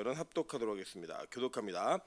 말은 합독하도록 하겠습니다. 교독합니다.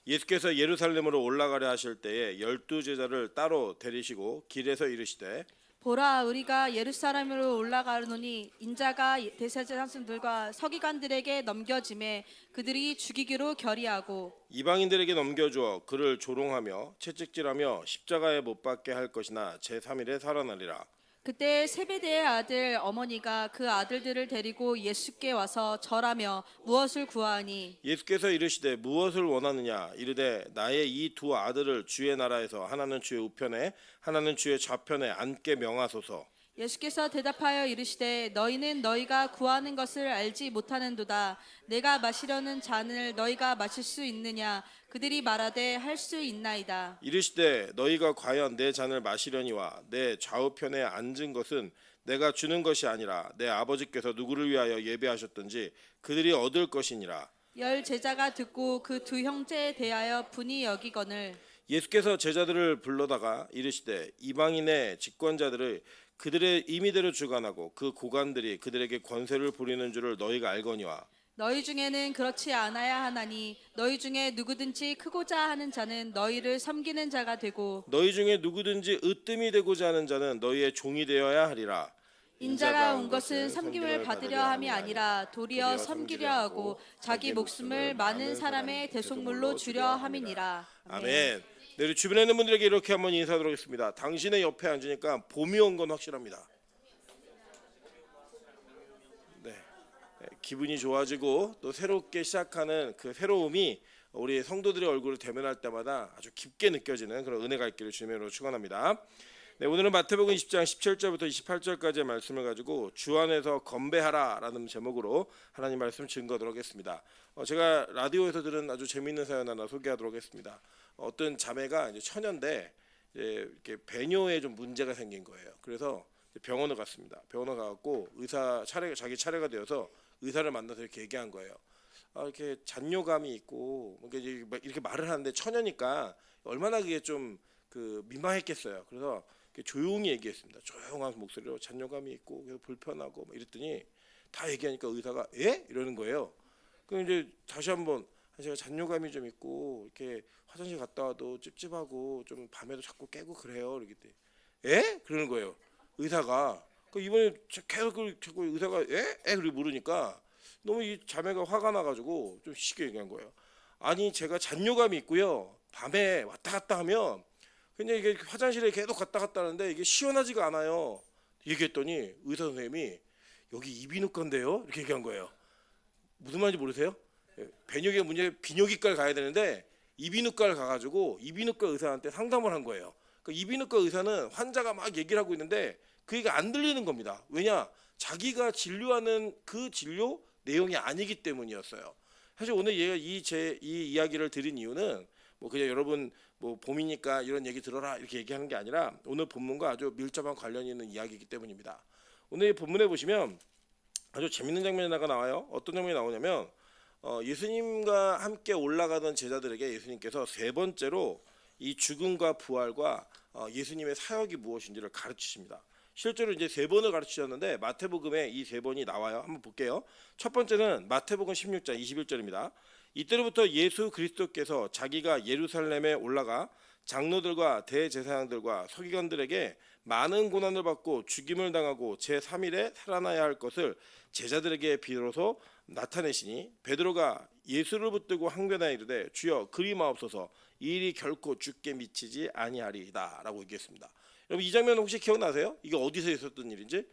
예수께서 예루살렘으로 올라가려 하실 때에 12제자를 따로 데리시고 길에서 이르시되 보라, 우리가 예루살렘으로 올라가노니 인자가 대제사장들과 서기관들에게 넘겨짐에 그들이 죽이기로 결의하고 이방인들에게 넘겨주어 그를 조롱하며 채찍질하며 십자가에 못 박게 할 것이나 제3일에 살아나리라. 그때 세베대의 아들 어머니가 그 아들들을 데리고 예수께 와서 절하며 무엇을 구하니 예수께서 이르시되 무엇을 원하느냐 이르되 나의 이 두 아들을 주의 나라에서 하나는 주의 우편에 하나는 주의 좌편에 앉게 명하소서. 예수께서 대답하여 이르시되 너희는 너희가 구하는 것을 알지 못하는도다. 내가 마시려는 잔을 너희가 마실 수 있느냐? 그들이 말하되 할 수 있나이다. 이르시되 너희가 과연 내 잔을 마시려니와 내 좌우편에 앉은 것은 내가 주는 것이 아니라 내 아버지께서 누구를 위하여 예배하셨든지 그들이 얻을 것이니라. 열 제자가 듣고 그 두 형제에 대하여 분이 여기거늘 예수께서 제자들을 불러다가 이르시되 이방인의 집권자들을 그들의 임의대로 주관하고 그 고관들이 그들에게 권세를 부리는 줄을 너희가 알거니와 너희 중에는 그렇지 않아야 하나니 너희 중에 누구든지 크고자 하는 자는 너희를 섬기는 자가 되고 너희 중에 누구든지 으뜸이 되고자 하는 자는 너희의 종이 되어야 하리라. 인자가 온 것은 섬김을 받으려 함이 아니라 도리어 섬기려 하고 자기 목숨을 많은 사람의 대속물로 주려 함이니라. 아멘. 네, 우리 주변에 있는 분들에게 이렇게 한번 인사드리도록 하겠습니다. 당신의 옆에 앉으니까 봄이 온 건 확실합니다. 네, 기분이 좋아지고 또 새롭게 시작하는 그 새로움이 우리 성도들의 얼굴을 대면할 때마다 아주 깊게 느껴지는 그런 은혜가 있기를 주님으로 축원합니다. 네, 오늘은 마태복음 20장 17절부터 28절까지의 말씀을 가지고 주 안에서 건배하라라는 제목으로 하나님 말씀 증거하도록 하겠습니다. 제가 라디오에서 들은 아주 재미있는 사연 하나 소개하도록 하겠습니다. 어떤 자매가 이제 처녀인데 이렇게 배뇨에 좀 문제가 생긴 거예요. 그래서 병원을 갔습니다. 병원을 가고 자기 차례가 되어서 의사를 만나서 이렇게 얘기한 거예요. 이렇게 잔뇨감이 있고 이렇게 말을 하는데 처녀니까 얼마나 그게 좀 민망했겠어요. 그래서 조용히 얘기했습니다. 조용한 목소리로 잔뇨감이 있고 불편하고 이랬더니 다 얘기하니까 의사가 예? 이러는 거예요. 그럼 이제 다시 한번 제가 잔뇨감이 좀 있고 이렇게 화장실 갔다 와도 찝찝하고 좀 밤에도 자꾸 깨고 그래요. 이러겠대. 예? 그러는 거예요. 의사가. 이번에 계속 자꾸 의사가 예? 그리고 물으니까 너무 이 자매가 화가 나가지고 좀 쉽게 얘기한 거예요. 아니 제가 잔뇨감이 있고요. 밤에 왔다 갔다 하면 그냥 이게 화장실에 계속 갔다 갔다 하는데 이게 시원하지가 않아요. 얘기했더니 의사 선생님이 여기 이비인후과인데요. 이렇게 얘기한 거예요. 무슨 말인지 모르세요? 배뇨기가 문제 비뇨기과를 가야 되는데 이비인후과를 가가지고 이비인후과 의사한테 상담을 한 거예요. 이비인후과 의사는 환자가 막 얘기를 하고 있는데 그 얘기가 안 들리는 겁니다. 왜냐? 자기가 진료하는 그 진료 내용이 아니기 때문이었어요. 사실 오늘 이 이야기를 드린 이유는 그냥 여러분 봄이니까 이런 얘기 들어라 이렇게 얘기하는 게 아니라 오늘 본문과 아주 밀접한 관련이 있는 이야기이기 때문입니다. 오늘 이 본문에 보시면 아주 재밌는 장면이 나와요. 어떤 장면이 나오냐면 예수님과 함께 올라가던 제자들에게 예수님께서 세 번째로 이 죽음과 부활과 예수님의 사역이 무엇인지를 가르치십니다. 실제로 이제 세 번을 가르치셨는데 마태복음에 이 세 번이 나와요. 한번 볼게요. 첫 번째는 마태복음 16장 21절입니다. 이때로부터 예수 그리스도께서 자기가 예루살렘에 올라가 장로들과 대제사장들과 서기관들에게 많은 고난을 받고 죽임을 당하고 제3일에 살아나야 할 것을 제자들에게 비로소 나타내시니 베드로가 예수를 붙들고 항변하여 이르되 주여 그리 마옵소서 이 일이 결코 주께 미치지 아니하리이다 라고 얘기했습니다. 여러분 이 장면 혹시 기억나세요? 이게 어디서 있었던 일인지?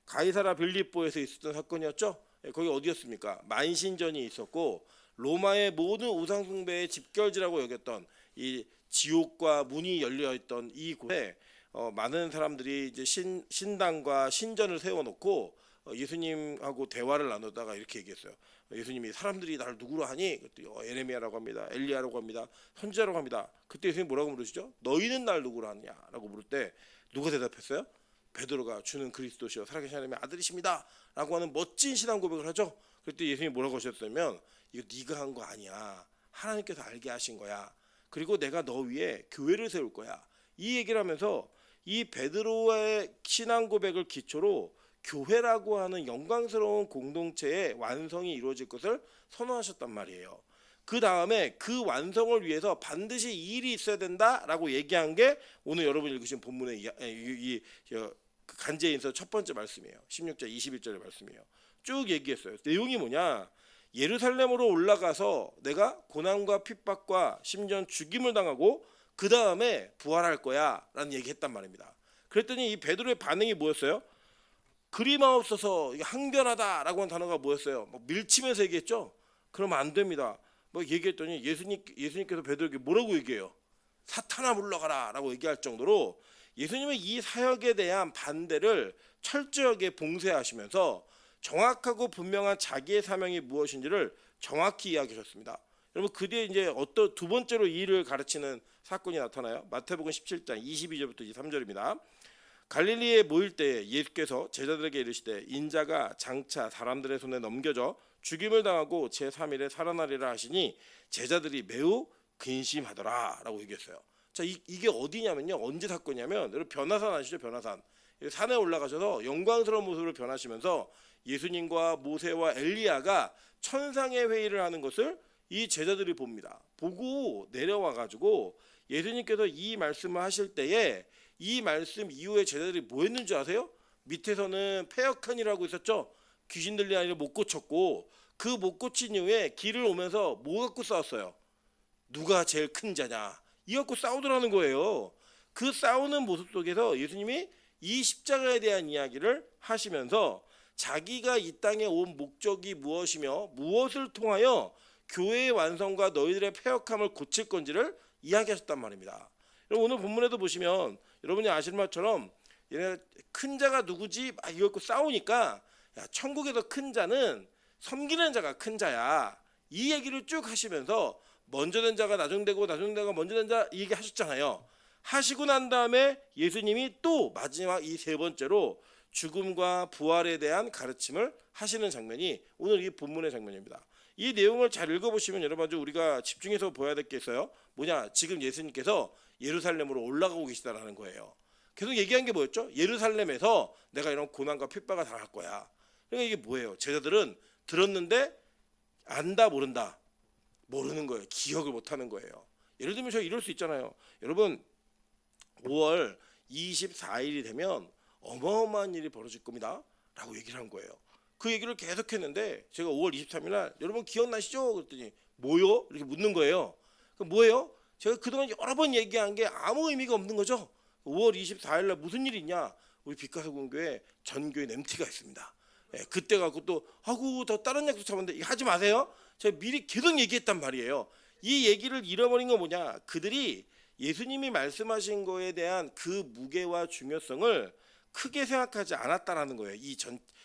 가이사라 빌립보에서 있었던 사건이었죠. 거기 어디였습니까? 만신전이 있었고 로마의 모든 우상 숭배의 집결지라고 여겼던 이 지옥과 문이 열려 있던 이 곳에 많은 사람들이 이제 신당과 신전을 세워놓고 예수님하고 대화를 나누다가 이렇게 얘기했어요. 예수님이 사람들이 나를 누구로 하니? 그랬더니 에레미야라고 합니다. 엘리야라고 합니다. 선지자라고 합니다. 그때 예수님 뭐라고 물으시죠? 너희는 날 누구로 하느냐라고 물을 때 누가 대답했어요? 베드로가 주는 그리스도시요 살아계신 하나님의 아들이십니다 라고 하는 멋진 신앙 고백을 하죠. 그때 예수님이 뭐라고 하셨냐면 이거 네가 한 거 아니야. 하나님께서 알게 하신 거야. 그리고 내가 너 위에 교회를 세울 거야. 이 얘기를 하면서 이 베드로의 신앙 고백을 기초로 교회라고 하는 영광스러운 공동체의 완성이 이루어질 것을 선언하셨단 말이에요. 그 다음에 그 완성을 위해서 반드시 이 일이 있어야 된다라고 얘기한 게 오늘 여러분이 읽으신 본문의 그 간제인서 첫 번째 말씀이에요. 16절 21절의 말씀이에요. 쭉 얘기했어요. 내용이 뭐냐? 예루살렘으로 올라가서 내가 고난과 핍박과 심지어 죽임을 당하고 그 다음에 부활할 거야 라는 얘기했단 말입니다. 그랬더니 이 베드로의 반응이 뭐였어요? 그리마옵소서, 항변하다라고 하는 단어가 뭐였어요? 밀치면서 얘기했죠. 그러면 안 됩니다. 얘기했더니 예수님께서 베드로에게 뭐라고 얘기해요? 사탄아 물러가라 라고 얘기할 정도로 예수님은 이 사역에 대한 반대를 철저하게 봉쇄하시면서 정확하고 분명한 자기의 사명이 무엇인지를 정확히 이야기하셨습니다. 여러분 그 뒤에 이제 어떤 두 번째로 이 일을 가르치는 사건이 나타나요. 마태복음 17장 22절부터 23절입니다. 갈릴리에 모일 때 예수께서 제자들에게 이르시되 인자가 장차 사람들의 손에 넘겨져 죽임을 당하고 제3일에 살아나리라 하시니 제자들이 매우 근심하더라 라고 얘기했어요. 자, 이게 어디냐면요, 언제 사건이냐면 여러분 변화산 아시죠? 변화산 산에 올라가셔서 영광스러운 모습으로 변하시면서 예수님과 모세와 엘리야가 천상의 회의를 하는 것을 이 제자들이 봅니다. 보고 내려와 가지고 예수님께서 이 말씀을 하실 때에 이 말씀 이후에 제자들이 뭐 했는 줄 아세요? 밑에서는 폐역한이라고 있었죠. 귀신 들린 아이를 못 고쳤고 그 못 고친 이후에 길을 오면서 뭐 갖고 싸웠어요? 누가 제일 큰 자냐? 이 갖고 싸우더라는 거예요. 그 싸우는 모습 속에서 예수님이 이 십자가에 대한 이야기를 하시면서 자기가 이 땅에 온 목적이 무엇이며 무엇을 통하여 교회의 완성과 너희들의 폐역함을 고칠 건지를 이야기하셨단 말입니다. 여러분 오늘 본문에도 보시면 여러분이 아시는 것처럼 얘네 큰 자가 누구지? 막 이거 갖고 싸우니까 야, 천국에서 큰 자는 섬기는 자가 큰 자야. 이 얘기를 쭉 하시면서 먼저 된 자가 나중되고 나중 된 자가 먼저 된 자 이 얘기 하셨잖아요. 하시고 난 다음에 예수님이 또 마지막 이 세 번째로 죽음과 부활에 대한 가르침을 하시는 장면이 오늘 이 본문의 장면입니다. 이 내용을 잘 읽어보시면 여러분 아주 우리가 집중해서 보아야 될 게 있어요. 뭐냐? 지금 예수님께서 예루살렘으로 올라가고 계시다라는 거예요. 계속 얘기한 게 뭐였죠? 예루살렘에서 내가 이런 고난과 핍박을 당할 거야. 그러니까 이게 뭐예요? 제자들은 들었는데 안다 모른다. 모르는 거예요. 기억을 못하는 거예요. 예를 들면 저 이럴 수 있잖아요. 여러분 5월 24일이 되면 어마어마한 일이 벌어질 겁니다 라고 얘기를 한 거예요. 그 얘기를 계속했는데 제가 5월 23일 날 여러분 기억나시죠? 그랬더니 뭐요? 이렇게 묻는 거예요. 그 뭐예요? 제가 그동안 여러 번 얘기한 게 아무 의미가 없는 거죠. 5월 24일 날 무슨 일이 있냐? 우리 빛가서 공교회 전교회 MT가 있습니다. 예, 그때 갖고 또 하고 더 다른 약속 잡았는데 이거 하지 마세요. 제가 미리 계속 얘기했단 말이에요. 이 얘기를 잃어버린 건 뭐냐? 그들이 예수님이 말씀하신 거에 대한 그 무게와 중요성을 크게 생각하지 않았다라는 거예요. 이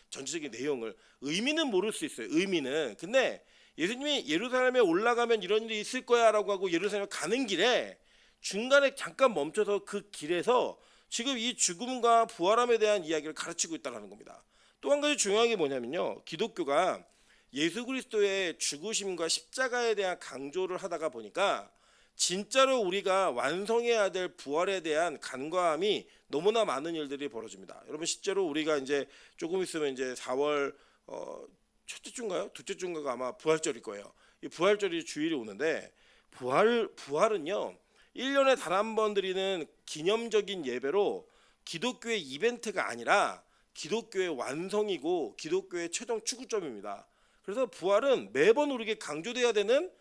전체적인 내용을 의미는 모를 수 있어요. 의미는. 근데 예수님이 예루살렘에 올라가면 이런 일이 있을 거야라고 하고 예루살렘에 가는 길에 중간에 잠깐 멈춰서 그 길에서 지금 이 죽음과 부활함에 대한 이야기를 가르치고 있다는 겁니다. 또 한 가지 중요한 게 뭐냐면요. 기독교가 예수 그리스도의 죽으심과 십자가에 대한 강조를 하다가 보니까 진짜로 우리가 완성해야 될 부활에 대한 간과함이 너무나 많은 일들이 벌어집니다. 여러분 실제로 우리가 이제 조금 있으면 이제 4월 첫째 주인가요? 둘째 주인가가 아마 부활절일 거예요. 이 부활절이 주일이 오는데 부활은요 1년에 단 한 번 드리는 기념적인 예배로 기독교의 이벤트가 아니라 기독교의 완성이고 기독교의 최종 추구점입니다. 그래서 부활은 매번 우리에게 강조돼야 되는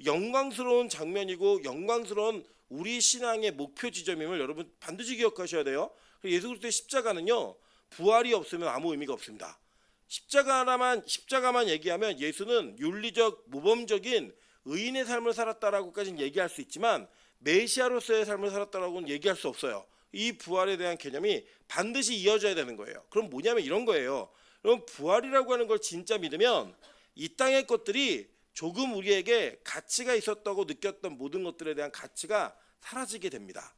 영광스러운 장면이고 영광스러운 우리 신앙의 목표 지점임을 여러분 반드시 기억하셔야 돼요. 예수 그리스도의 십자가는요 부활이 없으면 아무 의미가 없습니다. 십자가만 얘기하면 예수는 윤리적 모범적인 의인의 삶을 살았다라고까지는 얘기할 수 있지만 메시아로서의 삶을 살았다라고는 얘기할 수 없어요. 이 부활에 대한 개념이 반드시 이어져야 되는 거예요. 그럼 뭐냐면 이런 거예요. 그럼 부활이라고 하는 걸 진짜 믿으면 이 땅의 것들이 조금 우리에게 가치가 있었다고 느꼈던 모든 것들에 대한 가치가 사라지게 됩니다.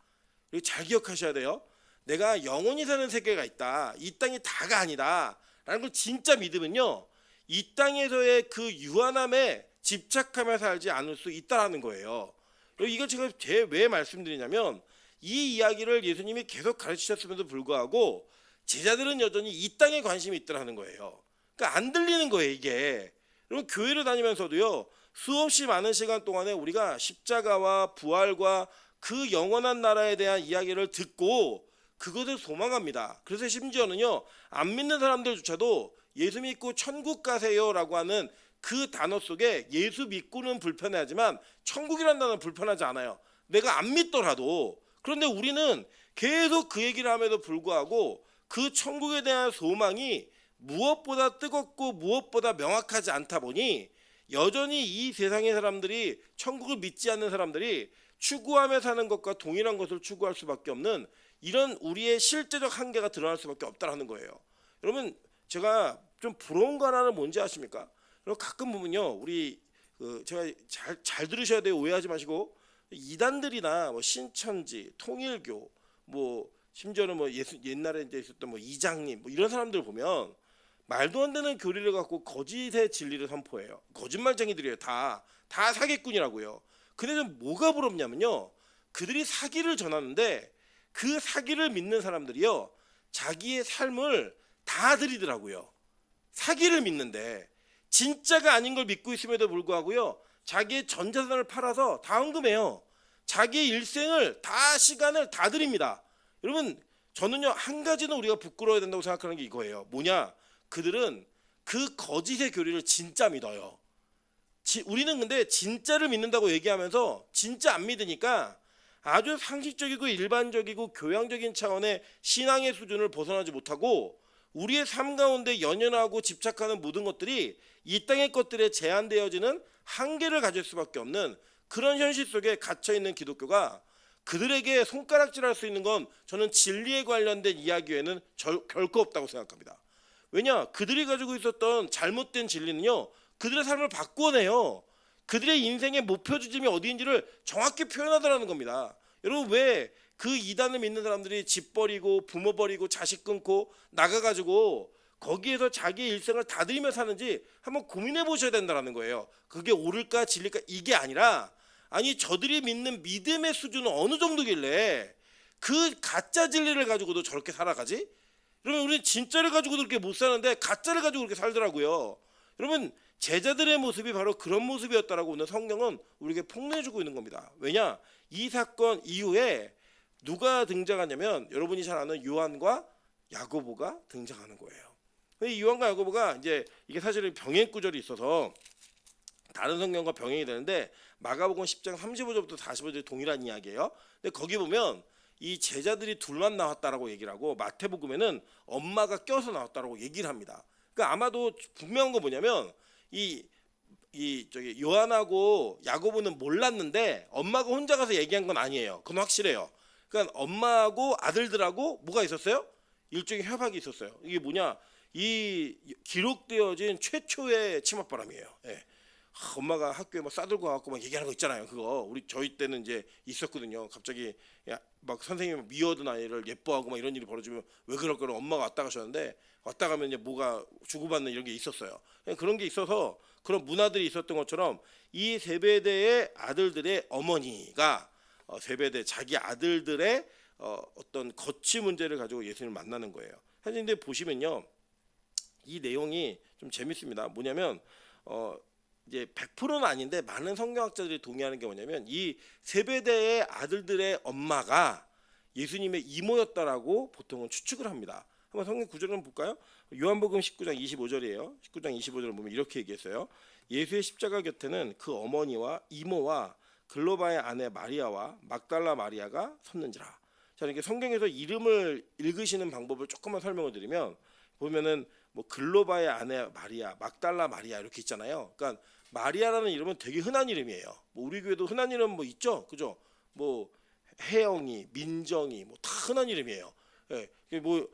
그리고 잘 기억하셔야 돼요. 내가 영원히 사는 세계가 있다. 이 땅이 다가 아니다. 라는 걸 진짜 믿으면요. 이 땅에서의 그 유한함에 집착하며 살지 않을 수 있다라는 거예요. 그리고 이걸 제가 왜 말씀드리냐면 이 이야기를 예수님이 계속 가르치셨음에도 불구하고 제자들은 여전히 이 땅에 관심이 있더라는 거예요. 그러니까 안 들리는 거예요, 이게. 여러분 교회를 다니면서도요. 수없이 많은 시간 동안에 우리가 십자가와 부활과 그 영원한 나라에 대한 이야기를 듣고 그것을 소망합니다. 그래서 심지어는요. 안 믿는 사람들조차도 예수 믿고 천국 가세요라고 하는 그 단어 속에 예수 믿고는 불편해하지만 천국이라는 단어는 불편하지 않아요. 내가 안 믿더라도. 그런데 우리는 계속 그 얘기를 함에도 불구하고 그 천국에 대한 소망이 무엇보다 뜨겁고 무엇보다 명확하지 않다 보니 여전히 이 세상의 사람들이 천국을 믿지 않는 사람들이 추구하며 사는 것과 동일한 것을 추구할 수밖에 없는 이런 우리의 실제적 한계가 드러날 수밖에 없다는 거예요. 여러분 제가 좀 부러운 거 하나는 뭔지 아십니까? 여러분 가끔 보면요 우리 제가 잘 들으셔야 돼요. 오해하지 마시고 이단들이나 뭐 신천지, 통일교, 뭐 심지어는 뭐 옛날에 이제 있었던 뭐 이장님 뭐 이런 사람들 보면 말도 안 되는 교리를 갖고 거짓의 진리를 선포해요. 거짓말쟁이들이에요. 다 사기꾼이라고요. 근데 좀 뭐가 부럽냐면요. 그들이 사기를 전하는데 그 사기를 믿는 사람들이요. 자기의 삶을 다 드리더라고요. 사기를 믿는데 진짜가 아닌 걸 믿고 있음에도 불구하고요. 자기의 전 재산을 팔아서 다 헌금해요. 자기의 일생을 다 시간을 다 드립니다. 여러분 저는요. 한 가지는 우리가 부끄러워야 된다고 생각하는 게 이거예요. 뭐냐? 그들은 그 거짓의 교리를 진짜 믿어요. 우리는 근데 진짜를 믿는다고 얘기하면서 진짜 안 믿으니까 아주 상식적이고 일반적이고 교양적인 차원의 신앙의 수준을 벗어나지 못하고 우리의 삶 가운데 연연하고 집착하는 모든 것들이 이 땅의 것들에 제한되어지는 한계를 가질 수밖에 없는 그런 현실 속에 갇혀있는 기독교가 그들에게 손가락질할 수 있는 건 저는 진리에 관련된 이야기 외에는 결코 없다고 생각합니다. 왜냐? 그들이 가지고 있었던 잘못된 진리는요. 그들의 삶을 바꾸어내요. 그들의 인생의 목표 지점이 어디인지를 정확히 표현하더라는 겁니다. 여러분 왜 그 이단을 믿는 사람들이 집 버리고 부모 버리고 자식 끊고 나가가지고 거기에서 자기의 일생을 다 들이며 사는지 한번 고민해 보셔야 된다는 거예요. 그게 옳을까 진리일까 이게 아니라 아니 저들이 믿는 믿음의 수준은 어느 정도길래 그 가짜 진리를 가지고도 저렇게 살아가지? 여러분 우리는 진짜를 가지고도 그렇게 못 사는데 가짜를 가지고 그렇게 살더라고요. 여러분 제자들의 모습이 바로 그런 모습이었다라고 오늘 성경은 우리에게 폭로해주고 있는 겁니다. 왜냐? 이 사건 이후에 누가 등장하냐면 여러분이 잘 아는 요한과 야고보가 등장하는 거예요. 이 요한과 야고보가 이제 이게 사실은 병행 구절이 있어서 다른 성경과 병행이 되는데 마가복음 10장 35절부터 45절 동일한 이야기예요. 근데 거기 보면 이 제자들이 둘만 나왔다라고 얘기를 하고 마태복음에는 엄마가 껴서 나왔다라고 얘기를 합니다. 그러니까 아마도 분명한 건 뭐냐면 저기 요한하고 야고보는 몰랐는데 엄마가 혼자 가서 얘기한 건 아니에요. 그건 확실해요. 그러니까 엄마하고 아들들하고 뭐가 있었어요? 일종의 협약이 있었어요. 이게 뭐냐? 이 기록되어진 최초의 치맛바람이에요. 예. 엄마가 학교에 막 싸들고 와갖고 막 얘기하는 거 있잖아요. 그거 저희 때는 이제 있었거든요. 갑자기 막 선생님이 미워하던 아이를 예뻐하고 막 이런 일이 벌어지면 왜 그럴 거를 엄마가 왔다 가셨는데 왔다 가면 이제 뭐가 주고받는 이런 게 있었어요. 그런 게 있어서 그런 문화들이 있었던 것처럼 이 세베대의 아들들의 어머니가 세베대 자기 아들들의 어떤 거취 문제를 가지고 예수님을 만나는 거예요. 사실 근데 보시면요. 이 내용이 좀 재밌습니다. 뭐냐면 이제 100%는 아닌데 많은 성경학자들이 동의하는 게 뭐냐면 이 세베대의 아들들의 엄마가 예수님의 이모였다라고 보통은 추측을 합니다. 한번 성경 구절을 한번 볼까요? 요한복음 19장 25절이에요. 19장 25절을 보면 이렇게 얘기했어요. 예수의 십자가 곁에는 그 어머니와 이모와 글로바의 아내 마리아와 막달라 마리아가 섰는지라. 자, 이렇게 성경에서 이름을 읽으시는 방법을 조금만 설명을 드리면 보면은 뭐 글로바의 아내 마리아, 막달라 마리아 이렇게 있잖아요. 그러니까 마리아라는 이름은 되게 흔한 이름이에요. 뭐 우리 교회도 흔한 이름 뭐 있죠, 그죠? 뭐 혜영이, 민정이 뭐 다 흔한 이름이에요. 예, 뭐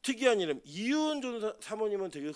특이한 이름 이윤 사모님은 되게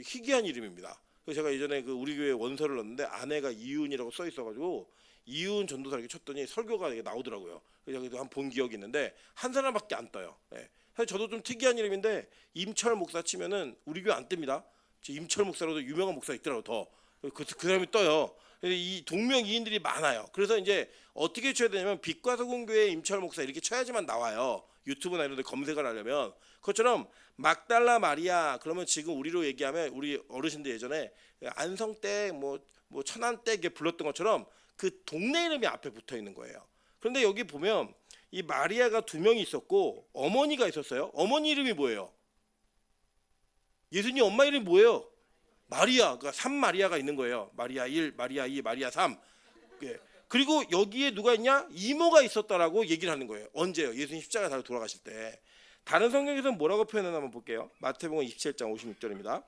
희귀한 이름입니다. 그래서 제가 예전에 그 우리 교회 원서를 넣었는데 아내가 이윤이라고 써 있어가지고 이윤 전도사 이렇게 쳤더니 설교가 이게 나오더라고요. 그래서 여기도 한 본 기억이 있는데 한 사람밖에 안 떠요. 예. 사실 저도 좀 특이한 이름인데 임철 목사 치면은 우리 교회 안 뜹니다. 임철 목사로도 유명한 목사 있더라고 더. 그 사람이 떠요. 이 동명이인들이 많아요. 그래서 이제 어떻게 쳐야 되냐면 빛과 소금교회 임철 목사 이렇게 쳐야지만 나와요. 유튜브나 이런 데 검색을 하려면. 그것처럼 막달라 마리아 그러면 지금 우리로 얘기하면 우리 어르신들 예전에 안성댁 뭐 천안댁 이렇게 불렀던 것처럼 그 동네 이름이 앞에 붙어 있는 거예요. 그런데 여기 보면 이 마리아가 두 명이 있었고 어머니가 있었어요. 어머니 이름이 뭐예요? 예수님 엄마 이름이 뭐예요? 마리아. 그러니까 3마리아가 있는 거예요. 마리아 1, 마리아 2, 마리아 3. 예. 그리고 여기에 누가 있냐? 이모가 있었다라고 얘기를 하는 거예요. 언제요? 예수님 십자가 달고 돌아가실 때. 다른 성경에서는 뭐라고 표현하나 한번 볼게요. 마태복음 27장 56절입니다.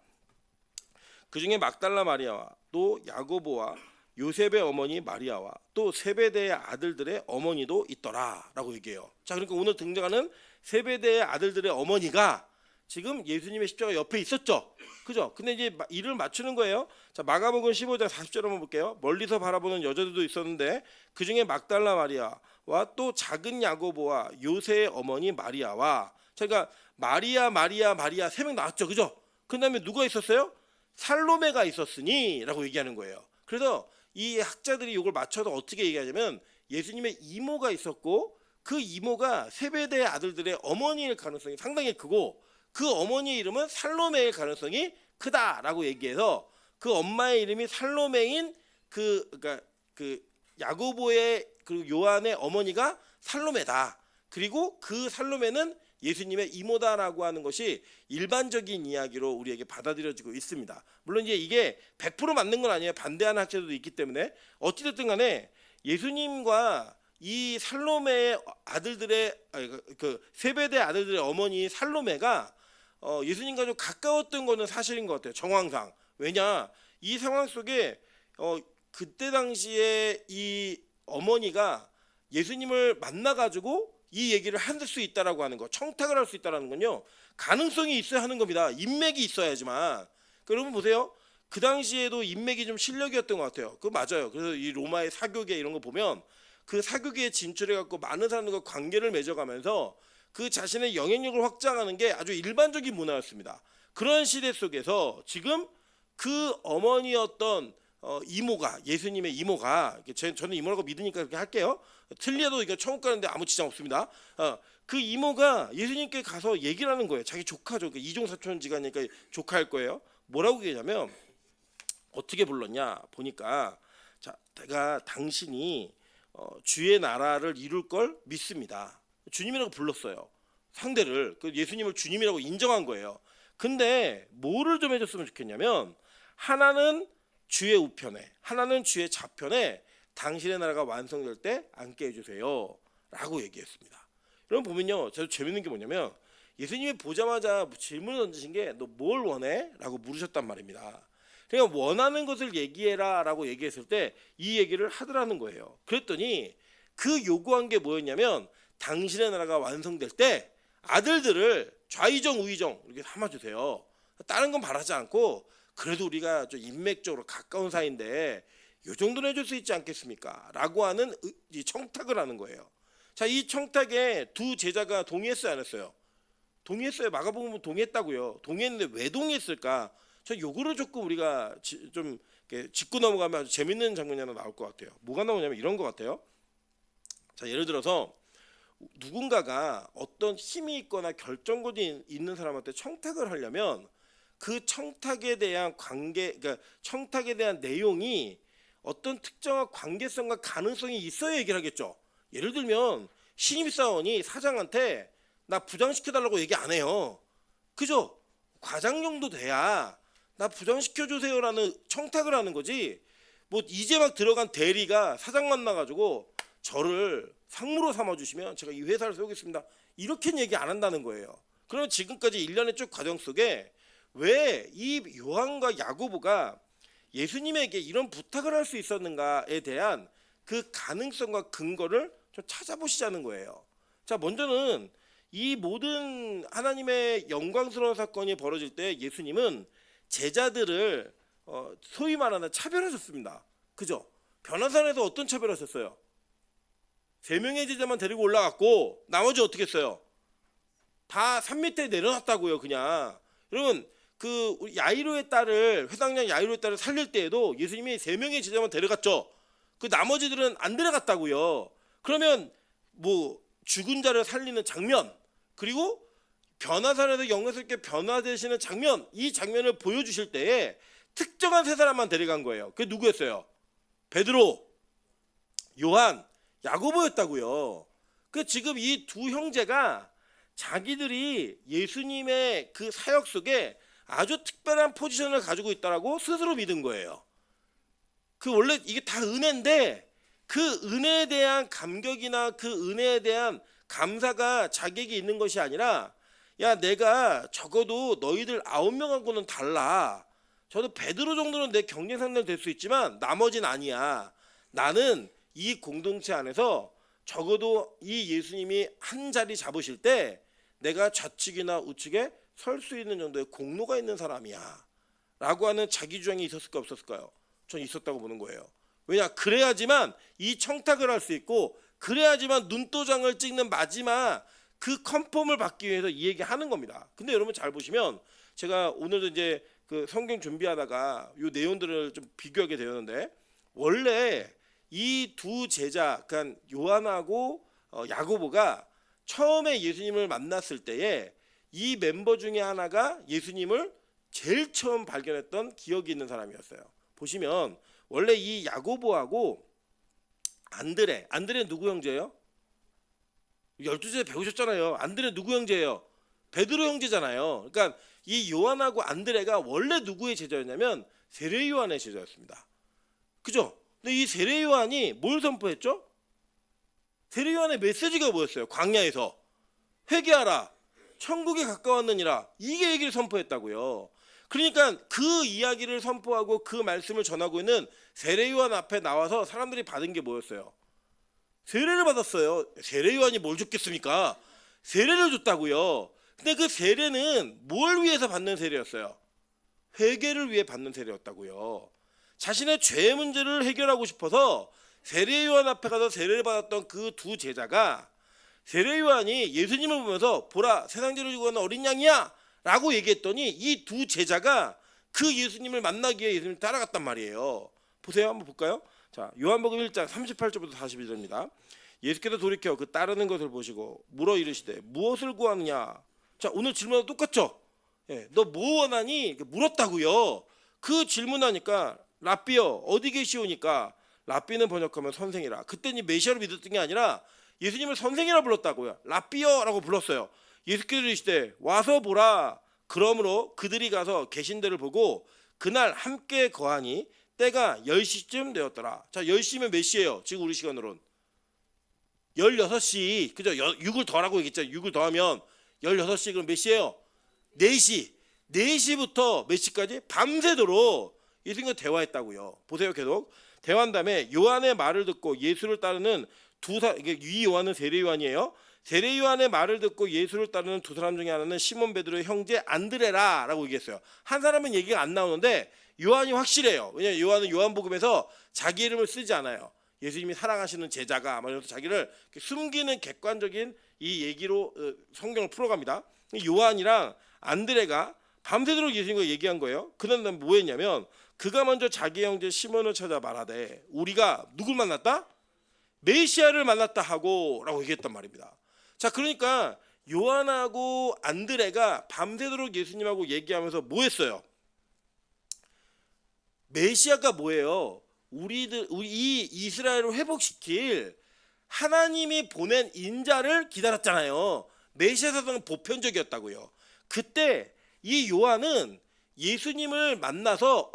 그중에 막달라 마리아와 또 야고보와 요셉의 어머니 마리아와 또 세베대의 아들들의 어머니도 있더라라고 얘기해요. 자, 그러니까 오늘 등장하는 세베대의 아들들의 어머니가 지금 예수님의 십자가 옆에 있었죠. 그죠? 근데 이제 이를 맞추는 거예요. 자, 마가복음 15장 40절 한번 볼게요. 멀리서 바라보는 여자들도 있었는데 그중에 막달라 마리아와 또 작은 야고보와 요새의 어머니 마리아와, 자, 그러니까 마리아 세 명 나왔죠. 그죠? 그다음에 누가 있었어요? 살로메가 있었으니라고 얘기하는 거예요. 그래서 이 학자들이 이걸 맞춰서 어떻게 얘기하냐면 예수님의 이모가 있었고 그 이모가 세베대의 아들들의 어머니일 가능성이 상당히 크고 그 어머니의 이름은 살로메일 가능성이 크다라고 얘기해서 그 엄마의 이름이 살로메인 그러니까 그 야고보의 그리고 요한의 어머니가 살로메다. 그리고 그 살로메는 예수님의 이모다라고 하는 것이 일반적인 이야기로 우리에게 받아들여지고 있습니다. 물론 이제 이게 100% 맞는 건 아니에요. 반대하는 학자들도 있기 때문에 어찌됐든 간에 예수님과 이 살로메의 아들들의 그 세베대 아들들의 어머니 살로메가 예수님과 좀 가까웠던 거는 사실인 것 같아요. 정황상. 왜냐, 이 상황 속에 그때 당시에 이 어머니가 예수님을 만나가지고 이 얘기를 할 수 있다라고 하는 거, 청탁을 할 수 있다라는 건요, 가능성이 있어야 하는 겁니다. 인맥이 있어야지만. 여러분 보세요. 그 당시에도 인맥이 좀 실력이었던 것 같아요. 그거 맞아요. 그래서 이 로마의 사교계 이런 거 보면 그 사교계에 진출해갖고 많은 사람들과 관계를 맺어가면서 그 자신의 영향력을 확장하는 게 아주 일반적인 문화였습니다. 그런 시대 속에서 지금 그 어머니였던 이모가, 예수님의 이모가, 저는 이모라고 믿으니까 그렇게 할게요. 틀려도 이거 천국 가는데 아무 지장 없습니다. 그 이모가 예수님께 가서 얘기를 하는 거예요. 자기 조카죠. 이종사촌지간이니까 조카일 거예요. 뭐라고 얘기하냐면 어떻게 불렀냐 보니까, 자, 내가 당신이 주의 나라를 이룰 걸 믿습니다. 주님이라고 불렀어요. 상대를. 그 예수님을 주님이라고 인정한 거예요. 근데 뭐를 좀 해줬으면 좋겠냐면, 하나는 주의 우편에, 하나는 주의 좌편에 당신의 나라가 완성될 때 앉게 해주세요 라고 얘기했습니다. 여러분 보면요, 저도 재밌는 게 뭐냐면 예수님이 보자마자 질문을 던지신 게 너 뭘 원해? 라고 물으셨단 말입니다. 그러니까 원하는 것을 얘기해라 라고 얘기했을 때 이 얘기를 하더라는 거예요. 그랬더니 그 요구한 게 뭐였냐면, 당신의 나라가 완성될 때 아들들을 좌의정 우의정 이렇게 삼아주세요. 다른 건 바라지 않고 그래도 우리가 좀 인맥적으로 가까운 사이인데 이 정도는 해줄 수 있지 않겠습니까? 라고 하는 이 청탁을 하는 거예요. 자, 이 청탁에 두 제자가 동의했어요, 안 했어요? 동의했어요. 마가복음은 동의했다고요. 동의했는데 왜 동의했을까? 저 요거를 조금 우리가 좀 짚고 넘어가면 아주 재밌는 장면이 하나 나올 것 같아요. 뭐가 나오냐면 이런 것 같아요. 자, 예를 들어서 누군가가 어떤 힘이 있거나 결정권이 있는 사람한테 청탁을 하려면 그 청탁에 대한 관계, 그러니까 청탁에 대한 내용이 어떤 특정한 관계성과 가능성이 있어야 얘기를 하겠죠. 예를 들면 신입사원이 사장한테 나 부장시켜달라고 얘기 안 해요. 그죠? 과장 정도 돼야 나 부장시켜주세요라는 청탁을 하는 거지. 뭐 이제 막 들어간 대리가 사장 만나가지고 저를 상무로 삼아주시면 제가 이 회사를 세우겠습니다, 이렇게는 얘기 안 한다는 거예요. 그러면 지금까지 1년의 쭉 과정 속에 왜 이 요한과 야고보가 예수님에게 이런 부탁을 할 수 있었는가에 대한 그 가능성과 근거를 좀 찾아보시자는 거예요. 자, 먼저는 이 모든 하나님의 영광스러운 사건이 벌어질 때 예수님은 제자들을 소위 말하는 차별하셨습니다. 그죠? 변화산에서 어떤 차별하셨어요? 3명의 제자만 데리고 올라갔고 나머지 어떻게 했어요? 다 산 밑에 내려놨다고요. 그냥. 여러분, 그 야이로의 딸을, 회당장 야이로의 딸을 살릴 때에도 예수님이 3명의 제자만 데려갔죠. 그 나머지들은 안 데려갔다고요. 그러면 뭐 죽은 자를 살리는 장면, 그리고 변화산에서 영광스럽게 변화되시는 장면, 이 장면을 보여주실 때에 특정한 세 사람만 데려간 거예요. 그게 누구였어요? 베드로, 요한, 야고보였다고요. 그 지금 이 두 형제가 자기들이 예수님의 그 사역 속에 아주 특별한 포지션을 가지고 있다라고 스스로 믿은 거예요. 그 원래 이게 다 은혜인데 그 은혜에 대한 감격이나 그 은혜에 대한 감사가 자기에게 있는 것이 아니라, 야, 내가 적어도 너희들 9명하고는 달라. 저도 베드로 정도는 내 경쟁 상대는 될 수 있지만 나머지는 아니야. 나는 이 공동체 안에서 적어도 이 예수님이 한 자리 잡으실 때 내가 좌측이나 우측에 설 수 있는 정도의 공로가 있는 사람이야 라고 하는 자기 주장이 있었을까 없었을까요? 전 있었다고 보는 거예요. 왜냐, 그래야지만 이 청탁을 할 수 있고, 그래야지만 눈도장을 찍는 마지막 그 컨펌을 받기 위해서 이 얘기 하는 겁니다. 근데 여러분 잘 보시면, 제가 오늘도 이제 그 성경 준비하다가 이 내용들을 좀 비교하게 되었는데, 원래 이 두 제자, 그러니까 요한하고 야고보가 처음에 예수님을 만났을 때에 이 멤버 중에 하나가 예수님을 제일 처음 발견했던 기억이 있는 사람이었어요. 보시면 원래 이 야고보하고 안드레 누구 형제예요? 12제 배우셨잖아요. 안드레 누구 형제예요? 베드로 형제잖아요. 그러니까 이 요한하고 안드레가 원래 누구의 제자였냐면 세례 요한의 제자였습니다. 그죠? 근데 이 세례 요한이 뭘 선포했죠? 세례 요한의 메시지가 뭐였어요? 광야에서 회개하라, 천국에 가까웠느니라, 이게 얘기를 선포했다고요. 그러니까 그 이야기를 선포하고 그 말씀을 전하고 있는 세례 요한 앞에 나와서 사람들이 받은 게 뭐였어요? 세례를 받았어요. 세례 요한이 뭘 줬겠습니까? 세례를 줬다고요. 근데 그 세례는 뭘 위해서 받는 세례였어요? 회개를 위해 받는 세례였다고요. 자신의 죄 문제를 해결하고 싶어서 세례 요한 앞에 가서 세례를 받았던 그 두 제자가, 세례 요한이 예수님을 보면서 보라, 세상 죄를 지고 가는 어린 양이야 라고 얘기했더니 이 두 제자가 그 예수님을 만나기 위해 예수님을 따라갔단 말이에요. 보세요, 한번 볼까요? 자, 요한복음 1장 38절부터 41절입니다. 예수께서 돌이켜 그 따르는 것을 보시고 물어 이르시되 무엇을 구하느냐. 자, 오늘 질문과 똑같죠? 예, 너 뭐 원하니? 물었다고요. 그 질문하니까 랍비여 어디 계시오니까, 랍비는 번역하면 선생이라. 그때는 메시아로 믿었던 게 아니라 예수님을 선생이라 불렀다고요. 랍비여라고 불렀어요. 예수께서 이르시되 와서 보라. 그러므로 그들이 가서 계신 데를 보고 그날 함께 거하니 때가 10시쯤 되었더라. 자, 10시면 몇 시예요? 지금 우리 시간으로는 16시. 그죠? 6을 더하라고 얘기했잖아요. 6을 더하면 16시. 그럼 몇 시예요? 4시. 4시부터 몇 시까지? 밤새도록 예수님과 대화했다고요. 보세요, 계속 대화한 다음에 요한의 말을 듣고 예수를 따르는 이 요한은 세례 요한이에요. 세례 요한의 말을 듣고 예수를 따르는 두 사람 중에 하나는 시몬 베드로의 형제 안드레라라고 얘기했어요. 한 사람은 얘기가 안 나오는데 요한이 확실해요. 왜냐하면 요한은 요한복음에서 자기 이름을 쓰지 않아요. 예수님이 사랑하시는 제자가 말해서 자기를 숨기는 객관적인 이 얘기로 성경을 풀어갑니다. 요한이랑 안드레가 밤새도록 예수님과 얘기한 거예요. 그는 뭐 했냐면, 그가 먼저 자기 형제 시몬을 찾아 말하되 우리가 누굴 만났다? 메시아를 만났다 하고 라고 얘기했단 말입니다. 자, 그러니까 요한하고 안드레가 밤새도록 예수님하고 얘기하면서 뭐 했어요? 메시아가 뭐예요? 우리 이 이스라엘을 회복시킬 하나님이 보낸 인자를 기다렸잖아요. 메시아 사도는 보편적이었다고요. 그때 이 요한은 예수님을 만나서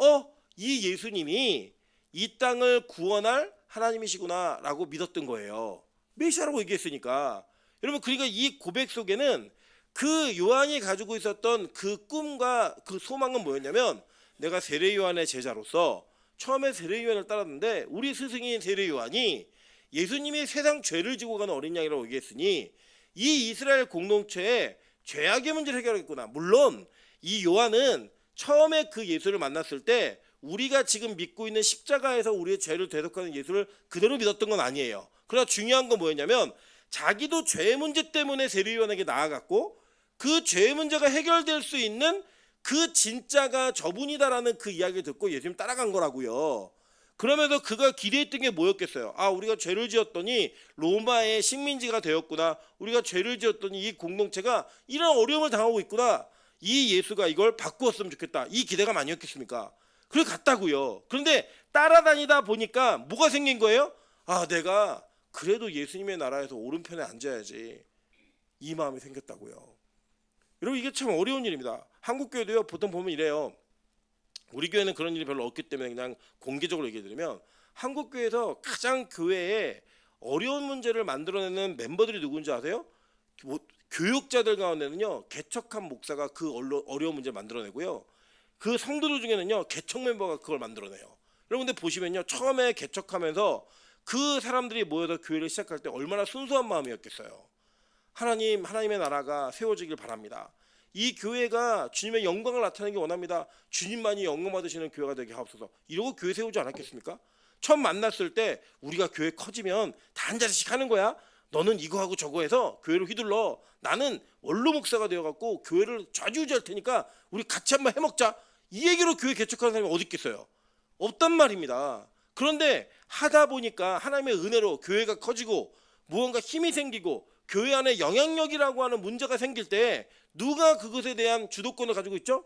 이 예수님이 이 땅을 구원할 하나님이시구나 라고 믿었던 거예요. 메시아라고 얘기했으니까. 여러분, 그러니까 이 고백 속에는 그 요한이 가지고 있었던 그 꿈과 그 소망은 뭐였냐면, 내가 세례 요한의 제자로서 처음에 세례 요한을 따랐는데 우리 스승인 세례 요한이 예수님이 세상 죄를 지고 가는 어린 양이라고 얘기했으니 이 이스라엘 공동체에 죄악의 문제를 해결하겠구나. 물론 이 요한은 처음에 그 예수를 만났을 때 우리가 지금 믿고 있는 십자가에서 우리의 죄를 대속하는 예수를 그대로 믿었던 건 아니에요. 그러나 중요한 건 뭐였냐면, 자기도 죄 문제 때문에 세례 요한에게 나아갔고 그 죄 문제가 해결될 수 있는 그 진짜가 저분이다라는 그 이야기를 듣고 예수님 따라간 거라고요. 그러면서 그가 기대했던 게 뭐였겠어요? 아, 우리가 죄를 지었더니 로마의 식민지가 되었구나. 우리가 죄를 지었더니 이 공동체가 이런 어려움을 당하고 있구나. 이 예수가 이걸 바꾸었으면 좋겠다. 이 기대가 아니었겠습니까? 그래 갔다고요. 그런데 따라다니다 보니까 뭐가 생긴 거예요? 아, 내가 그래도 예수님의 나라에서 오른편에 앉아야지. 이 마음이 생겼다고요. 여러분, 이게 참 어려운 일입니다. 한국 교회도요, 보통 보면 이래요. 우리 교회는 그런 일이 별로 없기 때문에 그냥 공개적으로 얘기해 드리면, 한국 교회에서 가장 교회에 어려운 문제를 만들어내는 멤버들이 누군지 아세요? 교육자들 가운데는요, 개척한 목사가 그 어려운 문제를 만들어내고요, 그 성도들 중에는요, 개척 멤버가 그걸 만들어내요. 여러분들 보시면요, 처음에 개척하면서 그 사람들이 모여서 교회를 시작할 때 얼마나 순수한 마음이었겠어요. 하나님의 나라가 세워지길 바랍니다. 이 교회가 주님의 영광을 나타내기 원합니다. 주님만이 영광 받으시는 교회가 되게 하옵소서. 이러고 교회 세우지 않았겠습니까? 처음 만났을 때 우리가 교회 커지면 다 한 자리씩 하는 거야. 너는 이거 하고 저거 해서 교회를 휘둘러. 나는 원로 목사가 되어갖고 교회를 좌지우지할 테니까 우리 같이 한번 해먹자. 이 얘기로 교회 개척하는 사람이 어디 있겠어요? 없단 말입니다. 그런데 하다 보니까 하나님의 은혜로 교회가 커지고 무언가 힘이 생기고 교회 안에 영향력이라고 하는 문제가 생길 때 누가 그것에 대한 주도권을 가지고 있죠?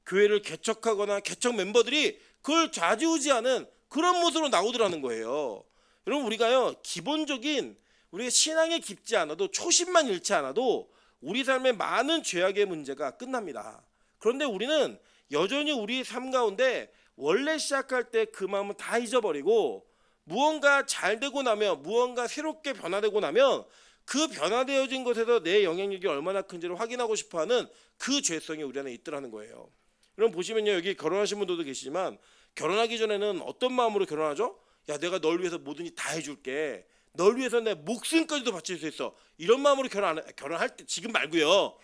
교회를 개척하거나 개척 멤버들이 그걸 좌지우지하는 그런 모습으로 나오더라는 거예요. 여러분, 우리가요, 기본적인 우리가 신앙에 깊지 않아도, 초심만 잃지 않아도 우리 삶의 많은 죄악의 문제가 끝납니다. 그런데 우리는 여전히 우리 삶 가운데 원래 시작할 때 그 마음은 다 잊어버리고, 무언가 잘 되고 나면, 무언가 새롭게 변화되고 나면 그 변화되어진 것에서 내 영향력이 얼마나 큰지를 확인하고 싶어하는 그 죄성이 우리 안에 있더라는 거예요. 여러분 보시면요, 여기 결혼하신 분들도 계시지만 결혼하기 전에는 어떤 마음으로 결혼하죠? 야, 내가 널 위해서 뭐든지 다 해줄게. 널 위해서 내 목숨까지도 바칠 수 있어. 이런 마음으로 결혼할 때, 지금 말고요.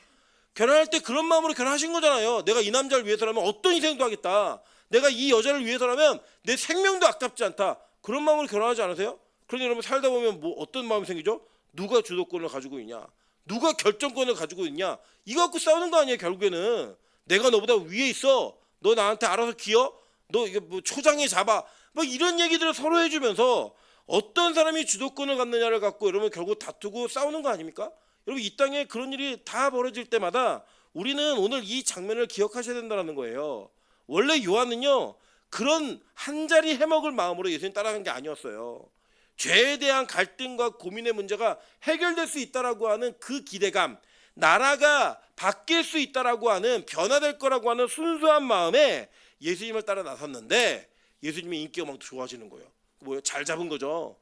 결혼할 때 그런 마음으로 결혼하신 거잖아요. 내가 이 남자를 위해서라면 어떤 희생도 하겠다. 내가 이 여자를 위해서라면 내 생명도 아깝지 않다. 그런 마음으로 결혼하지 않으세요? 그런데 여러분 살다 보면 뭐 어떤 마음이 생기죠? 누가 주도권을 가지고 있냐? 누가 결정권을 가지고 있냐? 이거 갖고 싸우는 거 아니에요, 결국에는. 내가 너보다 위에 있어. 너 나한테 알아서 기어? 너 이게 뭐 초장에 잡아? 뭐 이런 얘기들을 서로 해주면서 어떤 사람이 주도권을 갖느냐를 갖고 여러분 결국 다투고 싸우는 거 아닙니까? 여러분, 이 땅에 그런 일이 다 벌어질 때마다 우리는 오늘 이 장면을 기억하셔야 된다는 거예요. 원래 요한은요, 그런 한 자리 해먹을 마음으로 예수님 따라간 게 아니었어요. 죄에 대한 갈등과 고민의 문제가 해결될 수 있다라고 하는 그 기대감, 나라가 바뀔 수 있다라고 하는, 변화될 거라고 하는 순수한 마음에 예수님을 따라 나섰는데 예수님의 인기가 막 좋아지는 거예요. 뭐예요? 잘 잡은 거죠.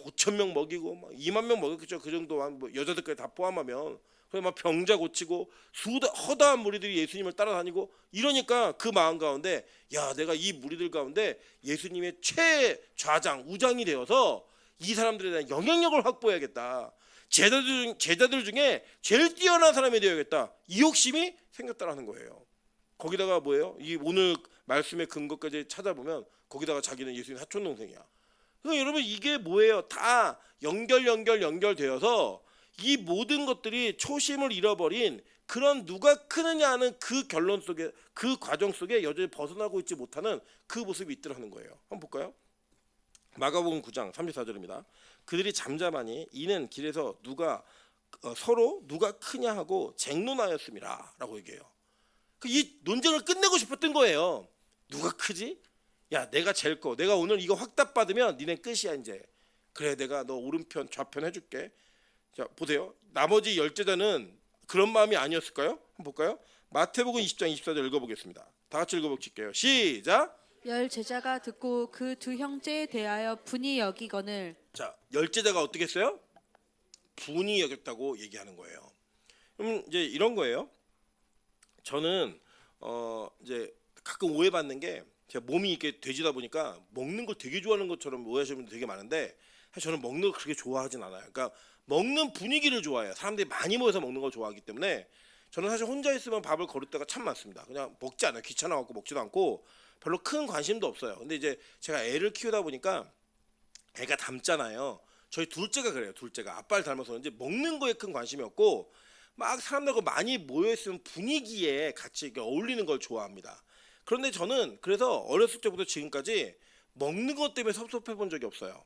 5,000명 먹이고 막 2만 명 먹였겠죠. 그 정도, 뭐 여자들까지 다 포함하면. 그래서 막 병자 고치고 허다한 무리들이 예수님을 따라다니고 이러니까 그 마음 가운데, 야, 내가 이 무리들 가운데 예수님의 최좌장, 우장이 되어서 이 사람들에 대한 영향력을 확보해야겠다. 제자들 중에 제일 뛰어난 사람이 되어야겠다. 이 욕심이 생겼다라는 거예요. 거기다가 뭐예요? 이 오늘 말씀의 근거까지 찾아보면 거기다가 자기는 예수님 사촌 동생이야. 그래서 여러분, 이게 뭐예요? 다 연결되어서 이 모든 것들이 초심을 잃어버린 그런 누가 크느냐 하는 그 결론 속에, 그 과정 속에 여전히 벗어나고 있지 못하는 그 모습이 있더라는 거예요. 한번 볼까요? 마가복음 9장 34절입니다. 그들이 잠잠하니 이는 길에서 서로 누가 크냐 하고 쟁론하였음이라 라고 얘기해요. 이 논쟁을 끝내고 싶었던 거예요. 누가 크지? 야, 내가 제일 커. 내가 오늘 이거 확답받으면 니네 끝이야 이제. 그래, 내가 너 오른편 좌편 해줄게. 자, 보세요. 나머지 10제자는 그런 마음이 아니었을까요? 한번 볼까요? 마태복음 20장 24절 읽어보겠습니다. 다 같이 읽어볼게요. 시작. 10제자가 듣고 그 두 형제에 대하여 분이 여기거늘. 자, 10제자가 어떻게 했어요? 분이 여겼다고 얘기하는 거예요. 그럼 이제 이런 거예요. 저는 이제 가끔 오해받는 게, 제가 몸이 이렇게 돼지다 보니까 먹는 걸 되게 좋아하는 것처럼 오해하시는 분들 되게 많은데, 사실 저는 먹는 걸 그렇게 좋아하진 않아요. 그러니까 먹는 분위기를 좋아해요. 사람들이 많이 모여서 먹는 걸 좋아하기 때문에 저는 사실 혼자 있으면 밥을 거를 때가 참 많습니다. 그냥 먹지 않아요. 귀찮아갖고 먹지도 않고 별로 큰 관심도 없어요. 근데 이제 제가 애를 키우다 보니까 애가 닮잖아요. 저희 둘째가 그래요. 둘째가 아빠를 닮아서 그런지 먹는 거에 큰 관심이 없고, 막 사람들하고 많이 모여있으면 분위기에 같이 어울리는 걸 좋아합니다. 그런데 저는 그래서 어렸을 때부터 지금까지 먹는 것 때문에 섭섭해 본 적이 없어요.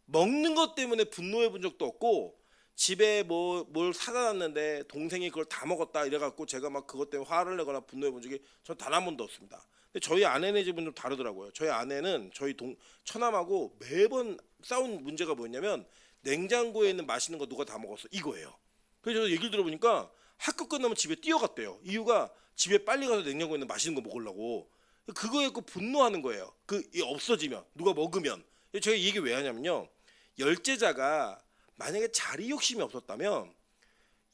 먹는 것 때문에 분노해 본 적도 없고, 집에 뭘 사다 놨는데 동생이 그걸 다 먹었다 이래갖고 제가 막 그것 때문에 화를 내거나 분노해 본 적이 전 단 한 번도 없습니다. 근데 저희 아내네 집은 좀 다르더라고요. 저희 아내는 저희 처남하고 매번 싸운 문제가 뭐였냐면, 냉장고에 있는 맛있는 거 누가 다 먹었어 이거예요. 그래서 저 얘기를 들어보니까 학교 끝나면 집에 뛰어갔대요. 이유가 집에 빨리 가서 냉장고에 있는 맛있는 거 먹으려고. 그거에 그 분노하는 거예요. 이 없어지면 누가 먹으면. 제가 이 얘기 왜 하냐면요, 열제자가 만약에 자리 욕심이 없었다면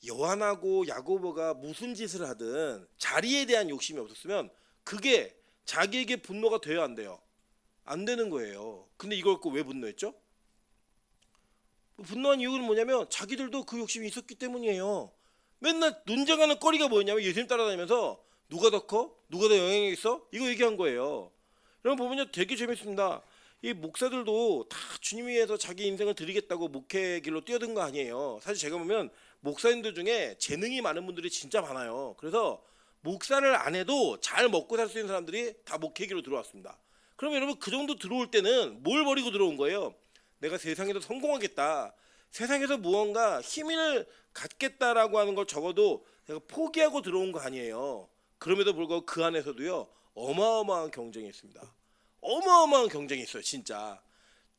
요한하고 야고보가 무슨 짓을 하든 자리에 대한 욕심이 없었으면 그게 자기에게 분노가 돼야 안 돼요? 안 되는 거예요. 근데 이걸 갖고 왜 분노했죠? 분노한 이유는 뭐냐면 자기들도 그 욕심이 있었기 때문이에요. 맨날 논쟁하는 거리가 뭐였냐면 예수님 따라다니면서 누가 더 커? 누가 더 영향력 있어? 이거 얘기한 거예요. 여러분 보면요 되게 재밌습니다. 이 목사들도 다 주님 위해서 자기 인생을 드리겠다고 목회 길로 뛰어든 거 아니에요. 사실 제가 보면 목사님들 중에 재능이 많은 분들이 진짜 많아요. 그래서 목사를 안 해도 잘 먹고 살 수 있는 사람들이 다 목회 길로 들어왔습니다. 그러면 여러분 그 정도 들어올 때는 뭘 버리고 들어온 거예요? 내가 세상에서 성공하겠다, 세상에서 무언가 힘을 갖겠다라고 하는 걸 적어도 내가 포기하고 들어온 거 아니에요. 그럼에도 불구하고 그 안에서도요 어마어마한 경쟁이 있습니다. 어마어마한 경쟁이 있어요. 진짜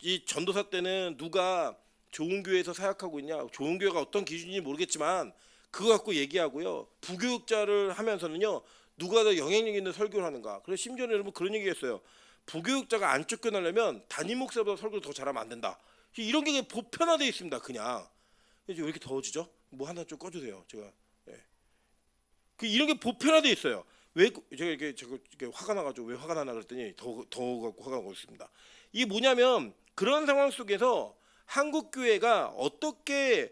이 전도사 때는 누가 좋은 교회에서 사역하고 있냐, 좋은 교회가 어떤 기준인지 모르겠지만 그거 갖고 얘기하고요, 부교육자를 하면서는요 누가 더 영향력 있는 설교를 하는가. 그래서 심지어는 여러분 그런 얘기했어요. 부교육자가 안 쫓겨나려면 담임 목사보다 설교를 더 잘하면 안 된다. 이런 게 보편화되어 있습니다. 그냥. 왜 이렇게 더워지죠? 뭐 하나 좀 꺼주세요. 제가 이런 게 보편화되어 있어요. 왜 제가 이렇게 화가 나가지고 왜 화가 나나 그랬더니 더 갖고 화가 나고 있습니다. 이게 뭐냐면 그런 상황 속에서 한국 교회가 어떻게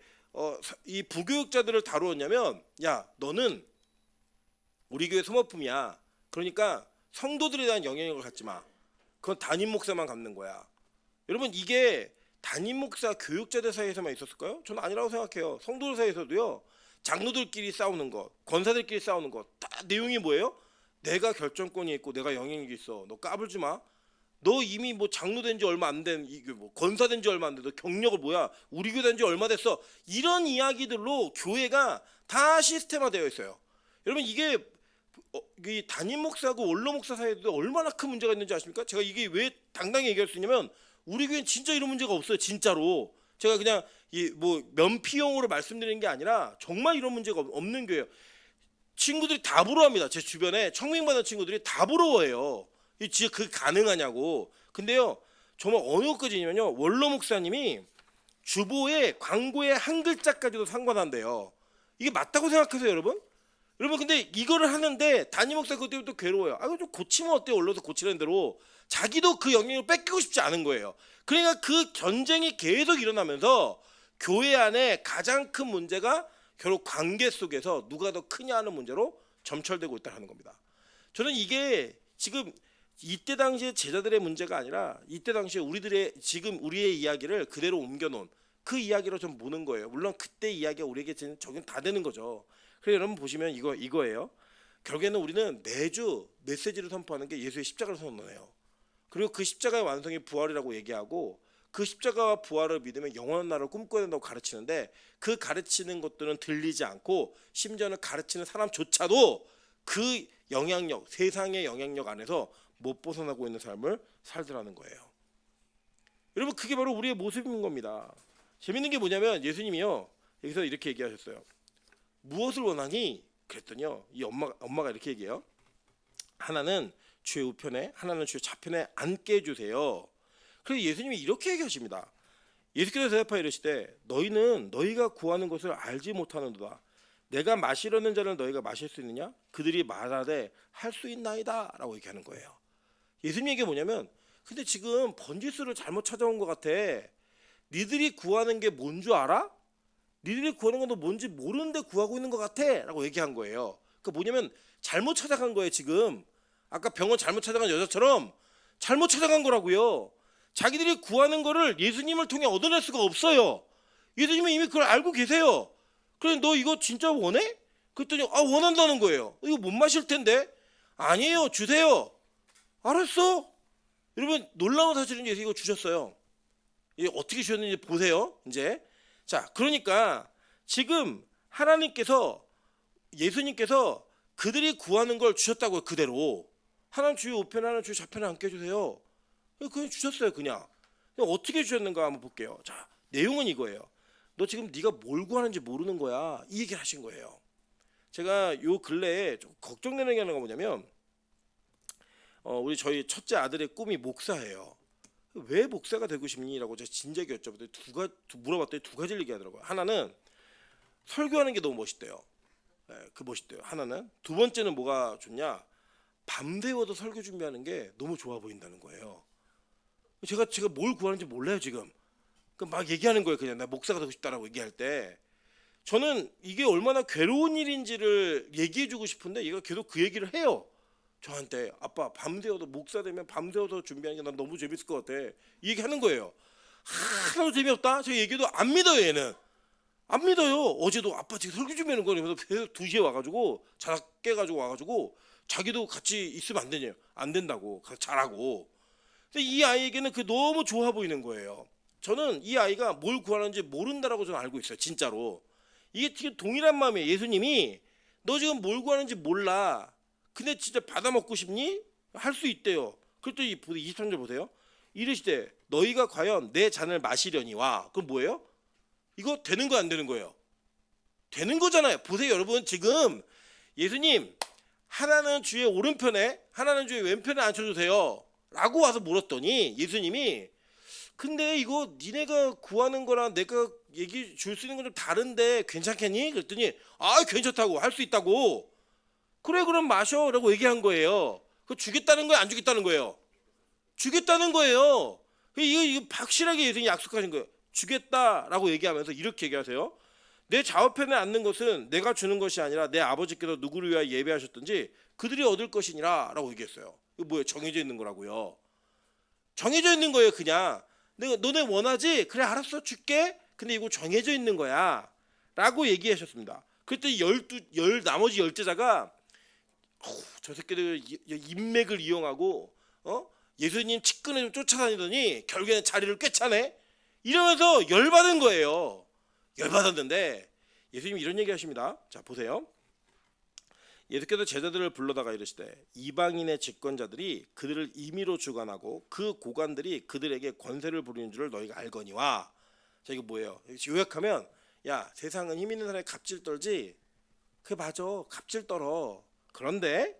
이 부교육자들을 다루었냐면, 야 너는 우리 교회 소모품이야. 그러니까 성도들에 대한 영향력을 갖지 마. 그건 담임 목사만 갖는 거야. 여러분 이게 담임 목사 교육자들 사이에서만 있었을까요? 저는 아니라고 생각해요. 성도들 사이에서도요, 장로들끼리 싸우는 것, 권사들끼리 싸우는 것, 다 내용이 뭐예요? 내가 결정권이 있고 내가 영향력이 있어. 너 까불지 마. 너 이미 뭐 장로 된 지 얼마 안 된, 이게 뭐 권사 된 지 얼마 안 돼. 너 경력을 뭐야? 우리 교회 된 지 얼마 됐어? 이런 이야기들로 교회가 다 시스템화되어 있어요. 여러분 이게 이 담임 목사하고 원로 목사 사이에도 얼마나 큰 문제가 있는지 아십니까? 제가 이게 왜 당당히 얘기할 수 있냐면 우리 교회는 진짜 이런 문제가 없어요. 진짜로. 제가 그냥 뭐 면피용으로 말씀드리는 게 아니라 정말 이런 문제가 없는 교회예요. 친구들이 다 부러워합니다. 제 주변에 청명받은 친구들이 다 부러워해요. 이 진짜 그게 가능하냐고. 근데요 정말 어느 것까지냐면요, 원로 목사님이 주보에 광고에 한 글자까지도 상관한대요. 이게 맞다고 생각하세요 여러분? 여러분 근데 이거를 하는데 담임 목사 그것 때문에 또 괴로워요. 이거 좀 고치면 어때요? 원로서 고치라는 대로. 자기도 그 영향을 뺏기고 싶지 않은 거예요. 그러니까 그 전쟁이 계속 일어나면서 교회 안에 가장 큰 문제가 결국 관계 속에서 누가 더 크냐 하는 문제로 점철되고 있다는 겁니다. 저는 이게 지금 이때 당시에 제자들의 문제가 아니라 이때 당시에 지금 우리의 이야기를 그대로 옮겨놓은 그 이야기로 좀 보는 거예요. 물론 그때 이야기가 우리에게 적용 다 되는 거죠. 그래서 여러분 보시면 이거예요. 결국에는 우리는 매주 메시지를 선포하는 게 예수의 십자가를 선언해요. 그리고 그 십자가의 완성이 부활이라고 얘기하고, 그 십자가와 부활을 믿으면 영원한 나라를 꿈꿔야 된다고 가르치는데, 그 가르치는 것들은 들리지 않고 심지어는 가르치는 사람조차도 그 영향력, 세상의 영향력 안에서 못 벗어나고 있는 삶을 살더라는 거예요. 여러분 그게 바로 우리의 모습인 겁니다. 재밌는 게 뭐냐면 예수님이요 여기서 이렇게 얘기하셨어요. 무엇을 원하니? 그랬더니요 이 엄마가 이렇게 얘기해요. 하나는 주의 우편에, 하나는 주의 좌편에 앉게 해주세요. 그래서 예수님이 이렇게 얘기하십니다. 예수께서 대답하여 이르시되 너희는 너희가 구하는 것을 알지 못하는도다. 내가 마시려는 잔을 너희가 마실 수 있느냐? 그들이 말하되 할 수 있나이다 라고 얘기하는 거예요. 예수님 얘기가 뭐냐면, 근데 지금 번지수를 잘못 찾아온 것 같아. 니들이 구하는 게 뭔 줄 알아? 니들이 구하는 건 너 뭔지 모르는데 구하고 있는 것 같아 라고 얘기한 거예요. 그러니까 뭐냐면 잘못 찾아간 거예요. 지금 아까 병원 잘못 찾아간 여자처럼 잘못 찾아간 거라고요. 자기들이 구하는 거를 예수님을 통해 얻어낼 수가 없어요. 예수님은 이미 그걸 알고 계세요. 그래 너 이거 진짜 원해? 그랬더니 원한다는 거예요. 이거 못 마실 텐데. 아니에요, 주세요. 알았어. 여러분 놀라운 사실은 예수 이거 주셨어요. 이게 어떻게 주셨는지 보세요. 이제 자, 그러니까 지금 하나님께서 예수님께서 그들이 구하는 걸 주셨다고요. 그대로 하나님 주의 우편에 하나님 주의 좌편에 앉게 해주세요. 그냥 주셨어요. 그냥 어떻게 주셨는가 한번 볼게요. 자, 내용은 이거예요. 너 지금 네가 뭘 구하는지 모르는 거야. 이 얘기를 하신 거예요. 제가 요 근래에 좀 걱정되는 게 하나가 뭐냐면 우리 저희 첫째 아들의 꿈이 목사예요. 왜 목사가 되고 싶니?라고 제가 진작에 여쭤봤더니 물어봤더니 두 가지를 얘기하더라고요. 하나는 설교하는 게 너무 멋있대요. 네, 그 멋있대요. 하나는 두 번째는 뭐가 좋냐? 밤새워도 설교 준비하는 게 너무 좋아 보인다는 거예요. 제가 뭘 구하는지 몰라요 지금. 막 얘기하는 거예요. 그냥 나 목사가 되고 싶다라고 얘기할 때 저는 이게 얼마나 괴로운 일인지를 얘기해주고 싶은데 얘가 계속 그 얘기를 해요. 저한테 아빠 밤새워도 목사 되면 밤새워서 준비하는 게 난 너무 재밌을 것 같아. 이 얘기하는 거예요. 하나도 재미없다. 제가 얘기해도 안 믿어요. 얘는 안 믿어요. 어제도 아빠 지금 설교 준비하는 거라면서 계속 2시에 와가지고 자락 깨가지고 와가지고 자기도 같이 있으면 안 되냐? 안 된다고 가서 잘하고. 근데 이 아이에게는 그 너무 좋아 보이는 거예요. 저는 이 아이가 뭘 구하는지 모른다라고 저는 알고 있어요. 진짜로. 이게 지금 동일한 마음이에요. 예수님이 너 지금 뭘 구하는지 몰라. 근데 진짜 받아먹고 싶니? 할 수 있대요. 그랬더니 23절 보세요. 이르시되 너희가 과연 내 잔을 마시려니와. 그럼 뭐예요? 이거 되는 거 안 되는 거예요? 되는 거잖아요. 보세요 여러분. 지금 예수님 하나는 주의 오른편에 하나는 주의 왼편에 앉혀주세요 라고 와서 물었더니 예수님이 근데 이거 니네가 구하는 거랑 내가 얘기 줄 수 있는 건 좀 다른데 괜찮겠니? 그랬더니 아 괜찮다고 할 수 있다고. 그래 그럼 마셔 라고 얘기한 거예요. 그거 주겠다는 거예요? 안 주겠다는 거예요? 주겠다는 거예요. 이거 확실하게 예수님이 약속하신 거예요. 주겠다라고 얘기하면서 이렇게 얘기하세요. 내 좌우편에 앉는 것은 내가 주는 것이 아니라 내 아버지께서 누구를 위하여 예배하셨든지 그들이 얻을 것이니라 라고 얘기했어요. 이거 뭐예요? 정해져 있는 거라고요. 정해져 있는 거예요. 그냥 너네 원하지? 그래 알았어 줄게. 근데 이거 정해져 있는 거야 라고 얘기하셨습니다. 그때 나머지 10제자가 저 새끼들 인맥을 이용하고 예수님 측근에 좀 쫓아다니더니 결국에는 자리를 꿰차네 이러면서 열받은 거예요. 열받았는데 예수님이 이런 얘기 하십니다. 자 보세요. 예수께서 제자들을 불러다가 이르시되 이방인의 집권자들이 그들을 임의로 주관하고 그 고관들이 그들에게 권세를 부리는 줄을 너희가 알거니와. 자 이거 뭐예요? 요약하면 야 세상은 힘 있는 사람이 갑질 떨지. 그게 맞아. 갑질 떨어. 그런데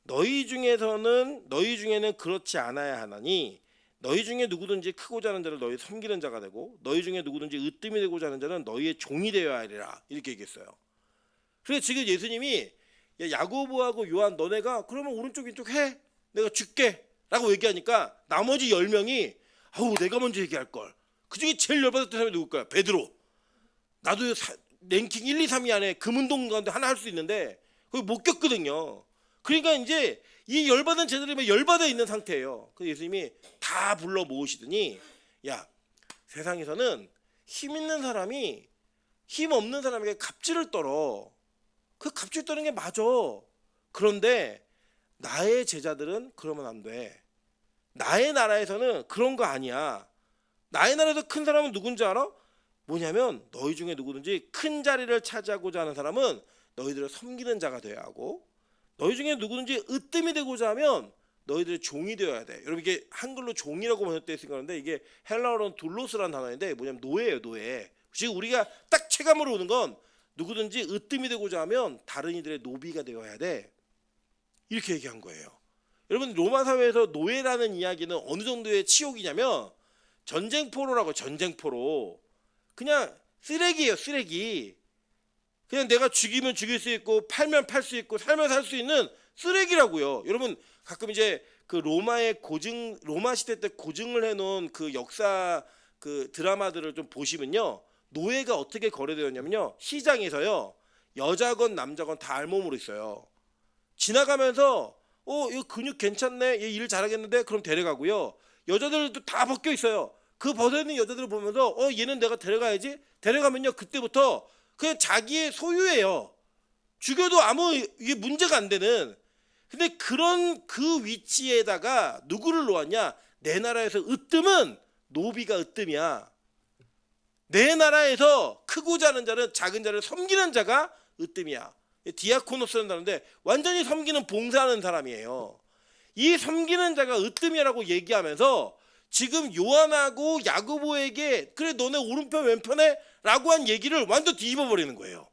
너희 중에는 그렇지 않아야 하나니 너희 중에 누구든지 크고자 하는 자를 너희 섬기는 자가 되고 너희 중에 누구든지 으뜸이 되고자 하는 자는 너희의 종이 되어야 하리라 이렇게 얘기했어요. 그래서 지금 예수님이 야, 야고보하고 요한 너네가 그러면 오른쪽 왼쪽 해 내가 줄게 라고 얘기하니까 나머지 10명이 아우 내가 먼저 얘기할 걸. 그중에 제일 열받았던 사람이 누굴까요? 베드로. 나도 랭킹 1, 2, 3위 안에 금운동 가운데 하나 할 수 있는데 거기 못 겪거든요. 그러니까 이제 이 열받은 제자들이 열받아 있는 상태예요. 그래서 예수님이 다 불러 모으시더니 야 세상에서는 힘 있는 사람이 힘 없는 사람에게 갑질을 떨어. 그 갑질 떠는 게 맞아. 그런데 나의 제자들은 그러면 안 돼. 나의 나라에서는 그런 거 아니야. 나의 나라에서 큰 사람은 누군지 알아? 뭐냐면 너희 중에 누구든지 큰 자리를 차지하고자 하는 사람은 너희들을 섬기는 자가 되어야 하고 너희 중에 누구든지 으뜸이 되고자 하면 너희들의 종이 되어야 돼. 여러분 이게 한글로 종이라고 번역되어 있으니까 그런데 이게 헬라어로는 둘로스라는 단어인데 뭐냐면 노예예요. 노예. 지금 우리가 딱 체감으로 오는 건 누구든지 으뜸이 되고자 하면 다른 이들의 노비가 되어야 돼. 이렇게 얘기한 거예요. 여러분 로마 사회에서 노예라는 이야기는 어느 정도의 치욕이냐면 전쟁포로라고. 전쟁포로. 그냥 쓰레기예요. 쓰레기. 그냥 내가 죽이면 죽일 수 있고 팔면 팔 수 있고 살면 살 수 있는 쓰레기라고요. 여러분 가끔 이제 그 로마 시대 때 고증을 해놓은 그 역사 그 드라마들을 좀 보시면요. 노예가 어떻게 거래되었냐면요. 시장에서요. 여자건 남자건 다 알몸으로 있어요. 지나가면서 이거 근육 괜찮네. 얘 일 잘하겠는데? 그럼 데려가고요. 여자들도 다 벗겨 있어요. 그 벗어 있는 여자들을 보면서 얘는 내가 데려가야지. 데려가면요. 그때부터 그냥 자기의 소유예요. 죽여도 아무 이게 문제가 안 되는. 근데 그런 그 위치에다가 누구를 놓았냐? 내 나라에서 으뜸은 노비가 으뜸이야. 내 나라에서 크고자 하는 자는 작은 자를 섬기는 자가 으뜸이야. 디아코노스라는 단어인데 완전히 섬기는 봉사하는 사람이에요. 이 섬기는 자가 으뜸이라고 얘기하면서 지금 요한하고 야고보에게 그래 너네 오른편 왼편에 라고 한 얘기를 완전 뒤집어 버리는 거예요.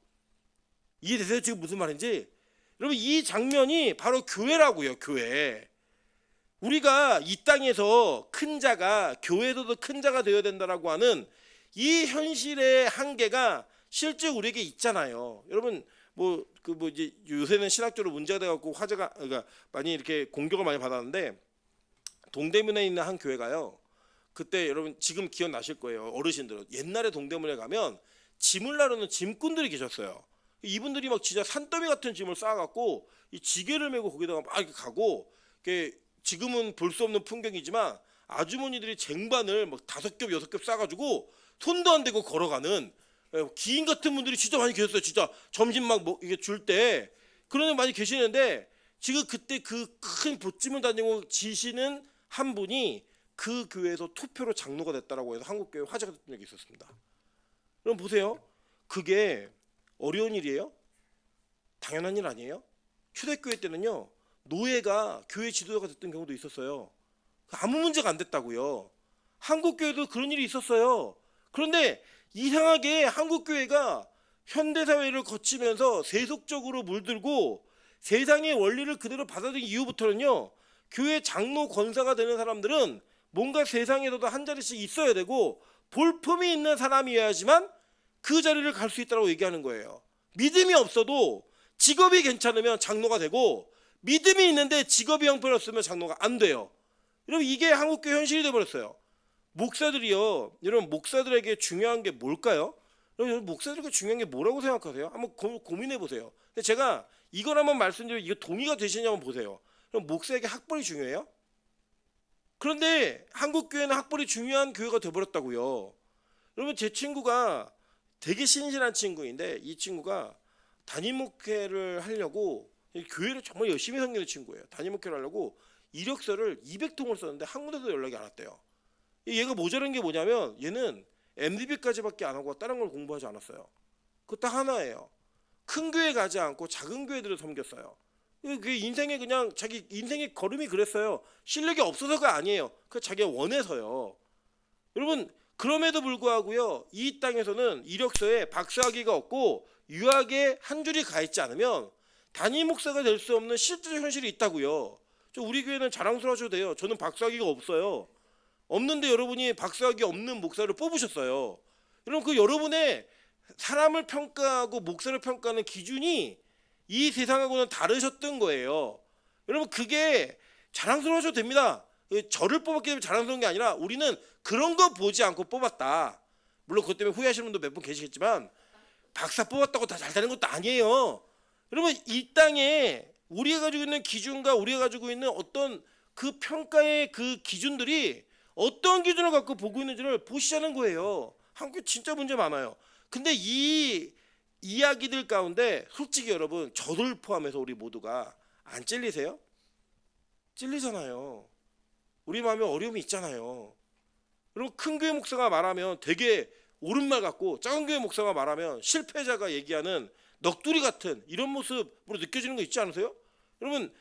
이해되세요? 지금 무슨 말인지? 여러분 이 장면이 바로 교회라고요. 교회. 우리가 이 땅에서 큰 자가 교회에서도 큰 자가 되어야 된다라고 하는 이 현실의 한계가 실제 우리에게 있잖아요. 여러분 이제 요새는 신학적으로 문제가 돼갖고 화제가 그러니까 많이 이렇게 공격을 많이 받았는데 동대문에 있는 한 교회가요. 그때 여러분 지금 기억나실 거예요. 어르신들은 옛날에 동대문에 가면 짐을 나르는 짐꾼들이 계셨어요. 이분들이 막 진짜 산더미 같은 짐을 쌓아갖고 이 지게를 메고 거기다가 막 이렇게 가고 지금은 볼 수 없는 풍경이지만 아주머니들이 쟁반을 막 5겹 6겹 싸가지고 손도 안 대고 걸어가는 기인 같은 분들이 진짜 많이 계셨어요. 진짜 점심 막 이게 줄 때 그런 분 많이 계시는데 지금 그때 그 큰 보찜을 다니고 지시는 한 분이 그 교회에서 투표로 장로가 됐다라고 해서 한국교회 화제가 됐던 적이 있었습니다. 그럼 보세요. 그게 어려운 일이에요? 당연한 일 아니에요? 초대교회 때는요. 노예가 교회 지도자가 됐던 경우도 있었어요. 아무 문제가 안 됐다고요. 한국교회도 그런 일이 있었어요. 그런데 이상하게 한국교회가 현대사회를 거치면서 세속적으로 물들고 세상의 원리를 그대로 받아들인 이후부터는요. 교회 장로 권사가 되는 사람들은 뭔가 세상에서도 한 자리씩 있어야 되고 볼품이 있는 사람이어야지만 그 자리를 갈 수 있다고 얘기하는 거예요. 믿음이 없어도 직업이 괜찮으면 장로가 되고 믿음이 있는데 직업이 형편없으면 장로가 안 돼요. 여러분 이게 한국교회 현실이 돼버렸어요. 목사들이요. 여러분 목사들에게 중요한 게 뭘까요? 여러분 목사들에게 중요한 게 뭐라고 생각하세요? 한번 고민해 보세요. 근데 제가 이걸 한번 말씀드리면 이거 동의가 되시냐 한번 보세요. 그럼 목사에게 학벌이 중요해요? 그런데 한국교회는 학벌이 중요한 교회가 돼버렸다고요. 여러분 제 친구가 되게 신실한 친구인데 이 친구가 담임 목회를 하려고 교회를 정말 열심히 섬기는 친구예요. 담임 목회를 하려고 이력서를 200통을 썼는데 한 군데도 연락이 안 왔대요. 얘가 모자란 게 뭐냐면 얘는 MDB까지밖에 안 하고 다른 걸 공부하지 않았어요. 그거 딱 하나예요. 큰 교회 가지 않고 작은 교회들을 섬겼어요. 그게 인생에 그냥 자기 인생의 걸음이 그랬어요. 실력이 없어서가 아니에요. 그 자기가 원해서요. 여러분 그럼에도 불구하고요. 이 땅에서는 이력서에 박사학위가 없고 유학에 한 줄이 가 있지 않으면 담임 목사가 될 수 없는 실제적 현실이 있다고요. 우리 교회는 자랑스러워하셔도 돼요. 저는 박사학위가 없어요. 없는데 여러분이 박사학위 없는 목사를 뽑으셨어요. 여러분 그 여러분의 사람을 평가하고 목사를 평가하는 기준이 이 세상하고는 다르셨던 거예요. 여러분 그게 자랑스러워하셔도 됩니다. 저를 뽑았기 때문에 자랑스러운 게 아니라 우리는 그런 거 보지 않고 뽑았다. 물론 그것 때문에 후회하시는 분도 몇 분 계시겠지만 박사 뽑았다고 다 잘 되는 것도 아니에요. 여러분 이 땅에 우리가 가지고 있는 기준과 우리가 가지고 있는 어떤 그 평가의 그 기준들이 어떤 기준을 갖고 보고 있는지를 보시자는 거예요. 한국에 진짜 문제 많아요. 근데 이 이야기들 가운데 솔직히 여러분 저를 포함해서 우리 모두가 안 찔리세요? 찔리잖아요. 우리 마음에 어려움이 있잖아요. 여러분 큰 교회 목사가 말하면 되게 옳은 말 같고 작은 교회 목사가 말하면 실패자가 얘기하는 넋두리 같은 이런 모습으로 느껴지는 거 있지 않으세요? 여러분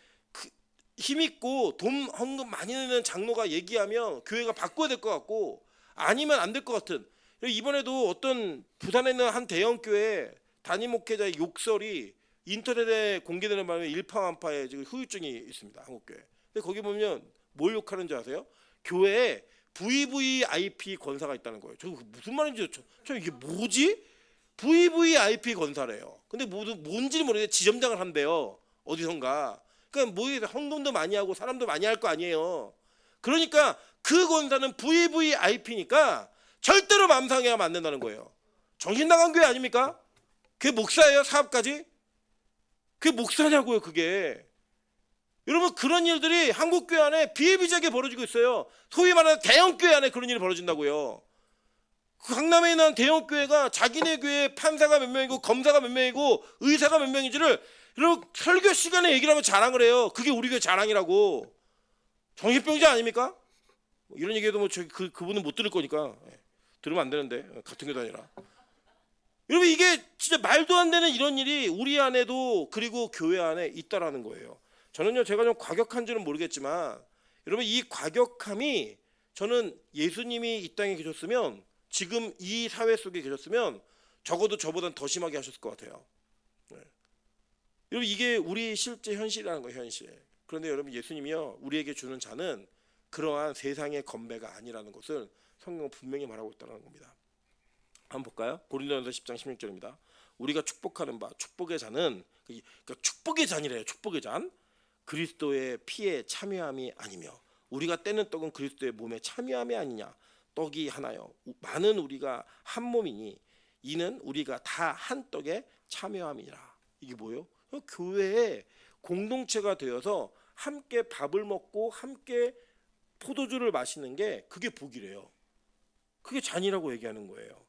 힘있고 돈 헌금 많이 내는 장로가 얘기하면 교회가 바꿔야 될 것 같고 아니면 안 될 것 같은. 이번에도 어떤 부산에 있는 한 대형교회 담임 목회자의 욕설이 인터넷에 공개되는 바람에 일파만파의 지금 후유증이 있습니다. 한국교회. 근데 거기 보면 뭘 욕하는지 아세요? 교회에 VVIP 권사가 있다는 거예요. 저 무슨 말인지 저 이게 뭐지? VVIP 권사래요. 근데 뭔지 모르겠는데 지점장을 한대요. 어디선가. 그러니까 뭐 헌금도 많이 하고 사람도 많이 할 거 아니에요. 그러니까 그 권사는 VVIP니까 절대로 맘 상해하면 안 된다는 거예요. 정신 나간 교회 아닙니까? 그게 목사예요? 사업까지? 그게 목사냐고요 그게. 여러분 그런 일들이 한국교회 안에 비일비재하게 벌어지고 있어요. 소위 말하는 대형교회 안에 그런 일이 벌어진다고요. 강남에 있는 대형교회가 자기네 교회 판사가 몇 명이고 검사가 몇 명이고 의사가 몇 명인지를 여러분 설교 시간에 얘기를 하면 자랑을 해요. 그게 우리 교회 자랑이라고. 정신병자 아닙니까? 뭐 이런 얘기해도 뭐 그분은 못 들을 거니까 들으면 안 되는데 같은 교도 아니라. 여러분 이게 진짜 말도 안 되는 이런 일이 우리 안에도 그리고 교회 안에 있다라는 거예요. 저는요 제가 좀 과격한지는 모르겠지만 여러분 이 과격함이 저는 예수님이 이 땅에 계셨으면 지금 이 사회 속에 계셨으면 적어도 저보단 더 심하게 하셨을 것 같아요. 여러분 이게 우리 실제 현실이라는 거예요. 현실. 그런데 여러분 예수님이요 우리에게 주는 자는 그러한 세상의 건배가 아니라는 것을 성경은 분명히 말하고 있다는 겁니다. 한번 볼까요? 고린도전서 10장 16절입니다. 우리가 축복하는 바 축복의 잔은 그러니까 축복의 잔이래요. 축복의 잔. 그리스도의 피에 참여함이 아니며 우리가 떼는 떡은 그리스도의 몸에 참여함이 아니냐. 떡이 하나요. 많은 우리가 한 몸이니 이는 우리가 다 한 떡에 참여함이라. 이게 뭐예요? 교회의 공동체가 되어서 함께 밥을 먹고 함께 포도주를 마시는 게 그게 복이래요. 그게 잔이라고 얘기하는 거예요.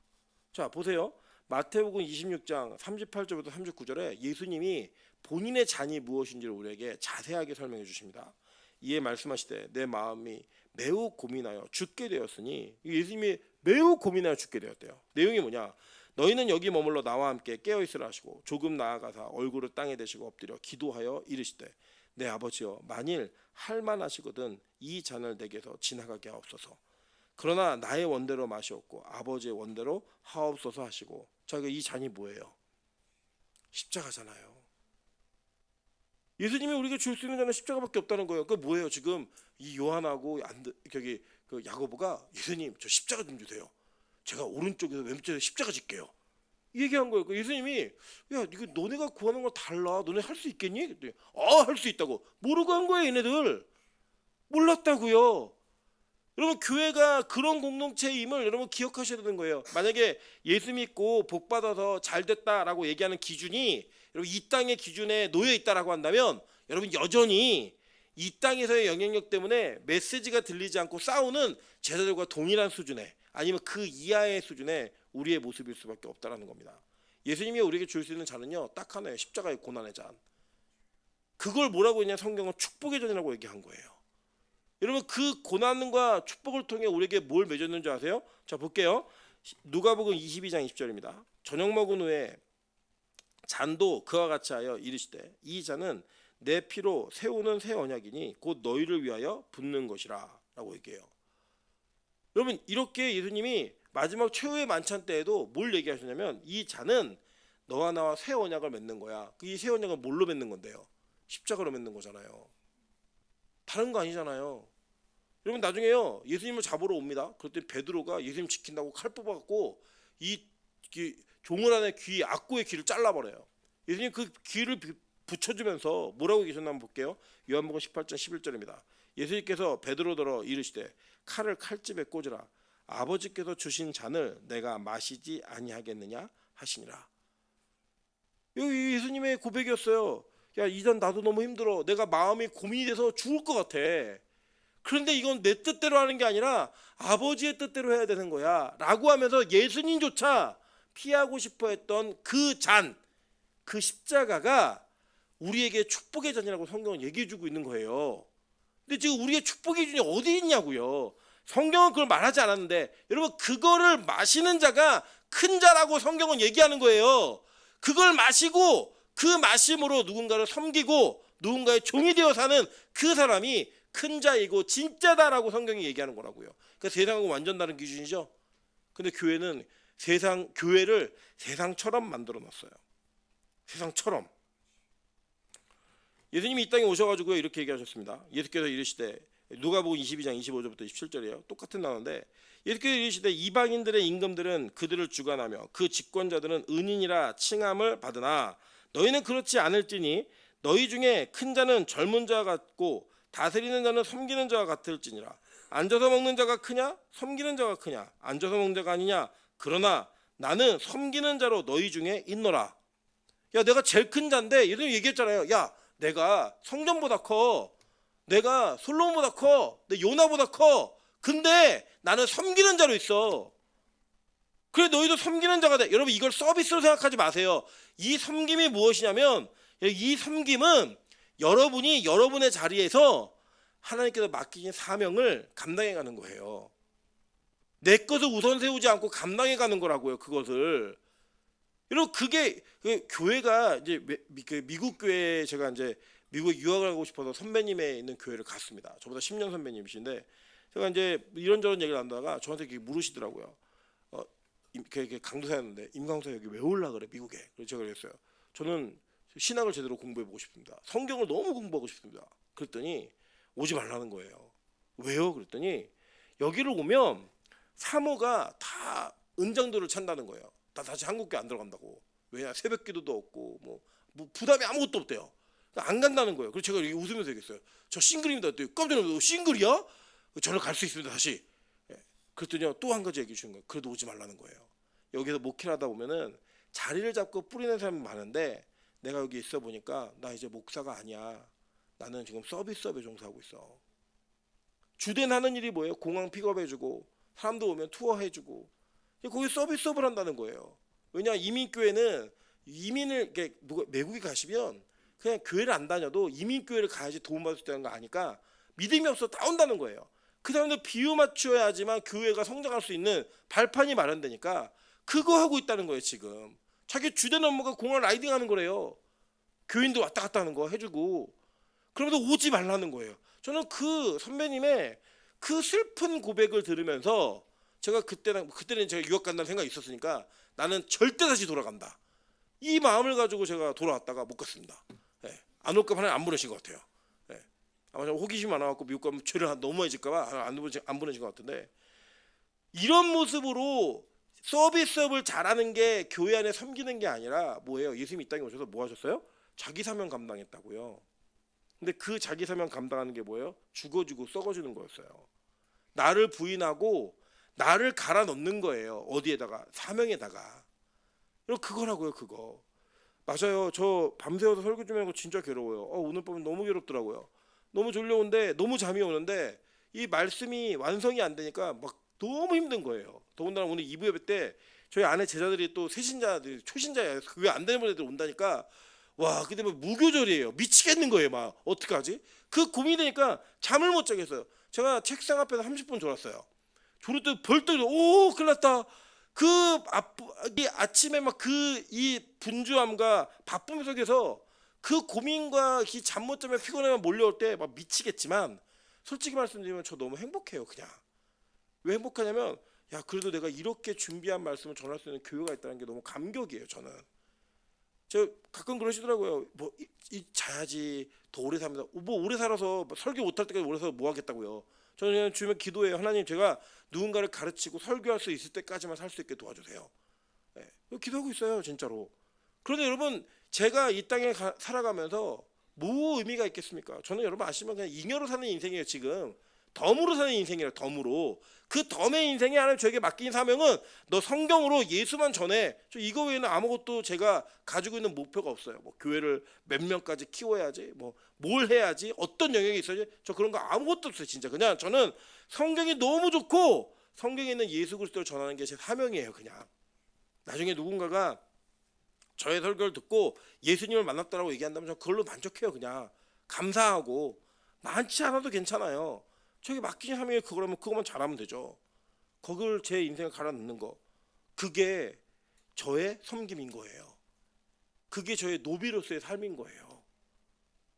자 보세요. 마태복음 26장 38절부터 39절에 예수님이 본인의 잔이 무엇인지를 우리에게 자세하게 설명해 주십니다. 이에 말씀하시되 내 마음이 매우 고민하여 죽게 되었으니 예수님이 매우 고민하여 죽게 되었대요. 내용이 뭐냐? 너희는 여기 머물러 나와 함께 깨어있으라 하시고 조금 나아가사 얼굴을 땅에 대시고 엎드려 기도하여 이르시되 내 아버지여 만일 할만하시거든 이 잔을 내게서 지나가게 하옵소서. 그러나 나의 원대로 마시옵고 아버지의 원대로 하옵소서 하시고. 자, 이 잔이 뭐예요? 십자가잖아요. 예수님이 우리에게 줄 수 있는 잔은 십자가밖에 없다는 거예요. 그 뭐예요? 지금 이 요한하고 그 야고보가 예수님 저 십자가 좀 주세요. 제가 오른쪽에서 왼쪽에서 십자가 짓게요. 얘기한 거예요. 예수님이 야 이거 너네가 구하는 거 달라. 너네 할 수 있겠니? 그랬더니 할 수 있다고. 모르고 한 거예요. 얘네들. 몰랐다고요. 여러분 교회가 그런 공동체임을 여러분 기억하셔야 되는 거예요. 만약에 예수 믿고 복 받아서 잘 됐다라고 얘기하는 기준이 여러분 이 땅의 기준에 놓여 있다라고 한다면 여러분 여전히 이 땅에서의 영향력 때문에 메시지가 들리지 않고 싸우는 제자들과 동일한 수준의 아니면 그 이하의 수준의 우리의 모습일 수밖에 없다라는 겁니다. 예수님이 우리에게 줄 수 있는 잔은요 딱 하나예요. 십자가의 고난의 잔. 그걸 뭐라고 했냐? 성경은 축복의 잔이라고 얘기한 거예요. 여러분 그 고난과 축복을 통해 우리에게 뭘 맺었는지 아세요? 자 볼게요. 누가복음 22장 20절입니다. 저녁 먹은 후에 잔도 그와 같이 하여 이르시되 이 잔은 내 피로 세우는 새 언약이니 곧 너희를 위하여 붓는 것이라 라고 얘기해요. 여러분 이렇게 예수님이 마지막 최후의 만찬 때에도 뭘 얘기하셨냐면 이 잔은 너와 나와 새 언약을 맺는 거야. 이 새 언약은 뭘로 맺는 건데요? 십자가로 맺는 거잖아요. 다른 거 아니잖아요. 여러분 나중에요 예수님을 잡으러 옵니다. 그랬더니 베드로가 예수님 지킨다고 칼 뽑아갖고 이 종을 안에 귀 악고의 귀를 잘라버려요. 예수님 그 귀를 붙여주면서 뭐라고 계셨나 한번 볼게요. 요한복음 18장 11절입니다. 예수님께서 베드로더러 이르시되 칼을 칼집에 꽂으라. 아버지께서 주신 잔을 내가 마시지 아니하겠느냐 하시니라. 여기 예수님의 고백이었어요. 야, 이 잔 나도 너무 힘들어. 내가 마음이 고민이 돼서 죽을 것 같아. 그런데 이건 내 뜻대로 하는 게 아니라 아버지의 뜻대로 해야 되는 거야 라고 하면서 예수님조차 피하고 싶어 했던 그 잔, 그 십자가가 우리에게 축복의 잔이라고 성경은 얘기해 주고 있는 거예요. 근데 지금 우리의 축복의 기준이 어디 있냐고요. 성경은 그걸 말하지 않았는데 여러분 그거를 마시는 자가 큰 자라고 성경은 얘기하는 거예요. 그걸 마시고 그 마심으로 누군가를 섬기고 누군가의 종이 되어 사는 그 사람이 큰 자이고 진짜다라고 성경이 얘기하는 거라고요. 그러니까 세상하고 완전 다른 기준이죠. 근데 교회는 교회를 세상처럼 만들어 놨어요. 세상처럼. 예수님이 이 땅에 오셔가지고 이렇게 얘기하셨습니다. 예수께서 이르시되 누가복음 22장 25절부터 27절이에요. 똑같은 단어인데 예수께서 이르시되 이방인들의 임금들은 그들을 주관하며 그 집권자들은 은인이라 칭함을 받으나 너희는 그렇지 않을지니 너희 중에 큰 자는 젊은 자 같고 다스리는 자는 섬기는 자와 같을지니라. 앉아서 먹는 자가 크냐? 섬기는 자가 크냐? 앉아서 먹는 자가 아니냐? 그러나 나는 섬기는 자로 너희 중에 있노라. 야 내가 제일 큰 자인데 예수님 얘기했잖아요. 야 내가 성전보다 커. 내가 솔로몬보다 커. 내 요나보다 커. 근데 나는 섬기는 자로 있어. 그래 너희도 섬기는 자가 돼. 여러분 이걸 서비스로 생각하지 마세요. 이 섬김이 무엇이냐면 이 섬김은 여러분이 여러분의 자리에서 하나님께서 맡기신 사명을 감당해 가는 거예요. 내 것을 우선 세우지 않고 감당해 가는 거라고요. 그것을. 여러분 그게 교회가 이제 미국 교회에 제가 이제 미국에 유학을 하고 싶어서 선배님의 있는 교회를 갔습니다. 저보다 10년 선배님이신데 제가 이제 이런저런 얘기를 나누다가 저한테 이렇게 물으시더라고요. 강도사였는데 임강사 여기 왜 올라 그래 미국에? 그래서 제가 그랬어요. 저는 신학을 제대로 공부해 보고 싶습니다. 성경을 너무 공부하고 싶습니다. 그랬더니 오지 말라는 거예요. 왜요? 그랬더니 여기를 오면 사모가 다 은장도를 찬다는 거예요. 다 다시 한국교회 안 들어간다고. 왜냐 새벽기도도 없고 뭐 부담이 아무것도 없대요. 그러니까 안 간다는 거예요. 그래서 제가 이렇게 웃으면서 얘기했어요. 저 싱글입니다. 깜짝 놀라서 싱글이야? 저를 갈 수 있습니다. 다시. 그랬더니 또 한 가지 얘기해 주는 거예요. 그래도 오지 말라는 거예요. 여기서 목회를 하다 보면은 자리를 잡고 뿌리는 사람이 많은데 내가 여기 있어 보니까 나 이제 목사가 아니야. 나는 지금 서비스업에 종사하고 있어. 주된 하는 일이 뭐예요? 공항 픽업해주고 사람도 오면 투어해주고 거기 서비스업을 한다는 거예요. 왜냐 이민교회는 이민을 외국에 가시면 그냥 교회를 안 다녀도 이민교회를 가야지 도움받을 수 있다는 거 아니까 믿음이 없어 다 온다는 거예요. 그 사람들 비유 맞춰야지만 교회가 성장할 수 있는 발판이 마련되니까 그거 하고 있다는 거예요. 지금 자기 주된 업무가 공항 라이딩하는 거래요. 교인도 왔다 갔다 하는 거 해주고 그러면서 오지 말라는 거예요. 저는 그 선배님의 그 슬픈 고백을 들으면서 제가 그때는 제가 유학 간다는 생각이 있었으니까 나는 절대 다시 돌아간다. 이 마음을 가지고 제가 돌아왔다가 못 갔습니다. 안 올까 하나님 안 보내신 것 같아요. 아마 호기심 많아갖고 미국 가면 죄를 너무 많이 질까봐 안 보내신 것 같은데 이런 모습으로 서비스업을 잘하는 게 교회 안에 섬기는 게 아니라 뭐예요? 예수님이 이 땅에 오셔서 뭐 하셨어요? 자기 사명 감당했다고요. 근데 그 자기 사명 감당하는 게 뭐예요? 죽어주고 썩어주는 거였어요. 나를 부인하고 나를 갈아 넣는 거예요. 어디에다가? 사명에다가. 그리고 그거라고요. 그거. 맞아요. 저 밤새워서 설교 좀 하고 진짜 괴로워요. 오늘 밤은 너무 괴롭더라고요. 너무 졸려오는데 너무 잠이 오는데 이 말씀이 완성이 안 되니까 막 너무 힘든 거예요. 더군다나 오늘 2부 예배 때 저희 안에 제자들이 또 새신자들이 초신자예요. 그게 안 되는 애들 온다니까 와 근데 뭐 무교절이에요. 미치겠는 거예요. 막 어떡하지? 그 고민이 되니까 잠을 못 자겠어요. 제가 책상 앞에서 30분 졸았어요. 졸을 때 벌떡 오 큰일 났다. 이 아침에 막 이 분주함과 바쁨 속에서 그 고민과 이 잠 못 자면 피곤하면 몰려올 때 막 미치겠지만 솔직히 말씀드리면 저 너무 행복해요. 그냥 왜 행복하냐면 야 그래도 내가 이렇게 준비한 말씀을 전할 수 있는 교회가 있다는 게 너무 감격이에요. 저는 저 가끔 그러시더라고요. 뭐 자야지 더 오래 삽니다. 뭐 오래 살아서 설교 못할 때까지 오래 살아서 뭐 하겠다고요. 저는 그냥 주면 기도해요. 하나님 제가 누군가를 가르치고 설교할 수 있을 때까지만 살 수 있게 도와주세요. 기도하고 있어요. 진짜로. 그런데 여러분 제가 이 땅에 살아가면서 뭐 의미가 있겠습니까? 저는 여러분 아시면 그냥 잉여로 사는 인생이에요. 지금 덤으로 사는 인생이에요. 덤으로. 그 덤의 인생에 하나님 저에게 맡긴 사명은 너 성경으로 예수만 전해. 저 이거 외에는 아무것도 제가 가지고 있는 목표가 없어요. 뭐 교회를 몇 명까지 키워야지, 뭐 뭘 해야지, 어떤 영역이 있어야지. 저 그런 거 아무것도 없어요. 진짜 그냥 저는 성경이 너무 좋고 성경에 있는 예수 그리스도를 전하는 게 제 사명이에요. 그냥 나중에 누군가가 저의 설교를 듣고 예수님을 만났다라고 얘기한다면 저 그걸로 만족해요. 그냥 감사하고 많지 않아도 괜찮아요. 저기 맡긴 사명이 그거라면 그것만 잘하면 되죠. 거기를 제 인생에 갈아 넣는 거 그게 저의 섬김인 거예요. 그게 저의 노비로서의 삶인 거예요.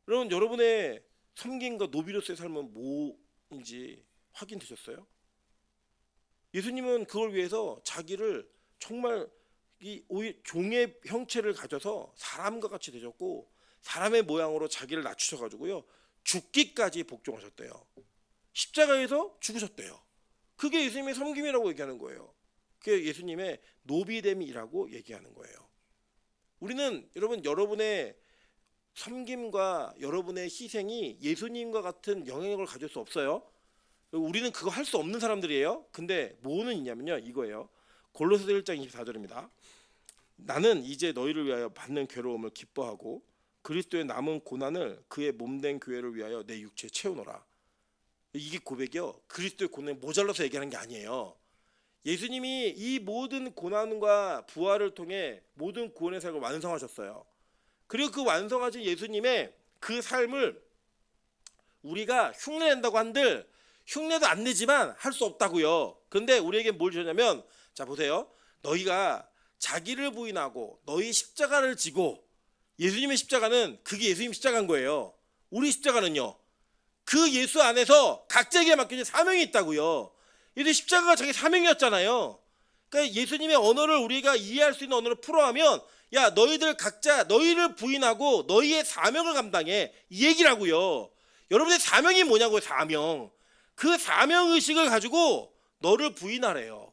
여러분 여러분의 섬김과 노비로서의 삶은 뭐인지 확인되셨어요? 예수님은 그걸 위해서 자기를 정말 이 종의 형체를 가져서 사람과 같이 되셨고 사람의 모양으로 자기를 낮추셔가지고요 죽기까지 복종하셨대요. 십자가에서 죽으셨대요. 그게 예수님의 섬김이라고 얘기하는 거예요. 그게 예수님의 노비됨이라고 얘기하는 거예요. 우리는 여러분의 섬김과 여러분의 희생이 예수님과 같은 영향력을 가질 수 없어요. 우리는 그거 할 수 없는 사람들이에요. 근데 뭐는 있냐면요 이거예요. 골로새서 1장 24절입니다. 나는 이제 너희를 위하여 받는 괴로움을 기뻐하고 그리스도의 남은 고난을 그의 몸된 교회를 위하여 내 육체에 채우노라. 이게 고백이요. 그리스도의 고난이 모자라서 얘기하는 게 아니에요. 예수님이 이 모든 고난과 부활을 통해 모든 구원의 삶을 완성하셨어요. 그리고 그 완성하신 예수님의 그 삶을 우리가 흉내 낸다고 한들 흉내도 안 내지만 할 수 없다고요. 그런데 우리에게 뭘 주냐면, 자 보세요. 너희가 자기를 부인하고 너희 십자가를 지고, 예수님의 십자가는 그게 예수님 십자가인 거예요. 우리 십자가는요, 그 예수 안에서 각자에게 맡겨진 사명이 있다고요. 이 십자가가 자기 사명이었잖아요. 그러니까 예수님의 언어를 우리가 이해할 수 있는 언어로 풀어하면, 야 너희들 각자 너희를 부인하고 너희의 사명을 감당해, 이 얘기라고요. 여러분의 사명이 뭐냐고요. 사명. 그 사명의식을 가지고 너를 부인하래요.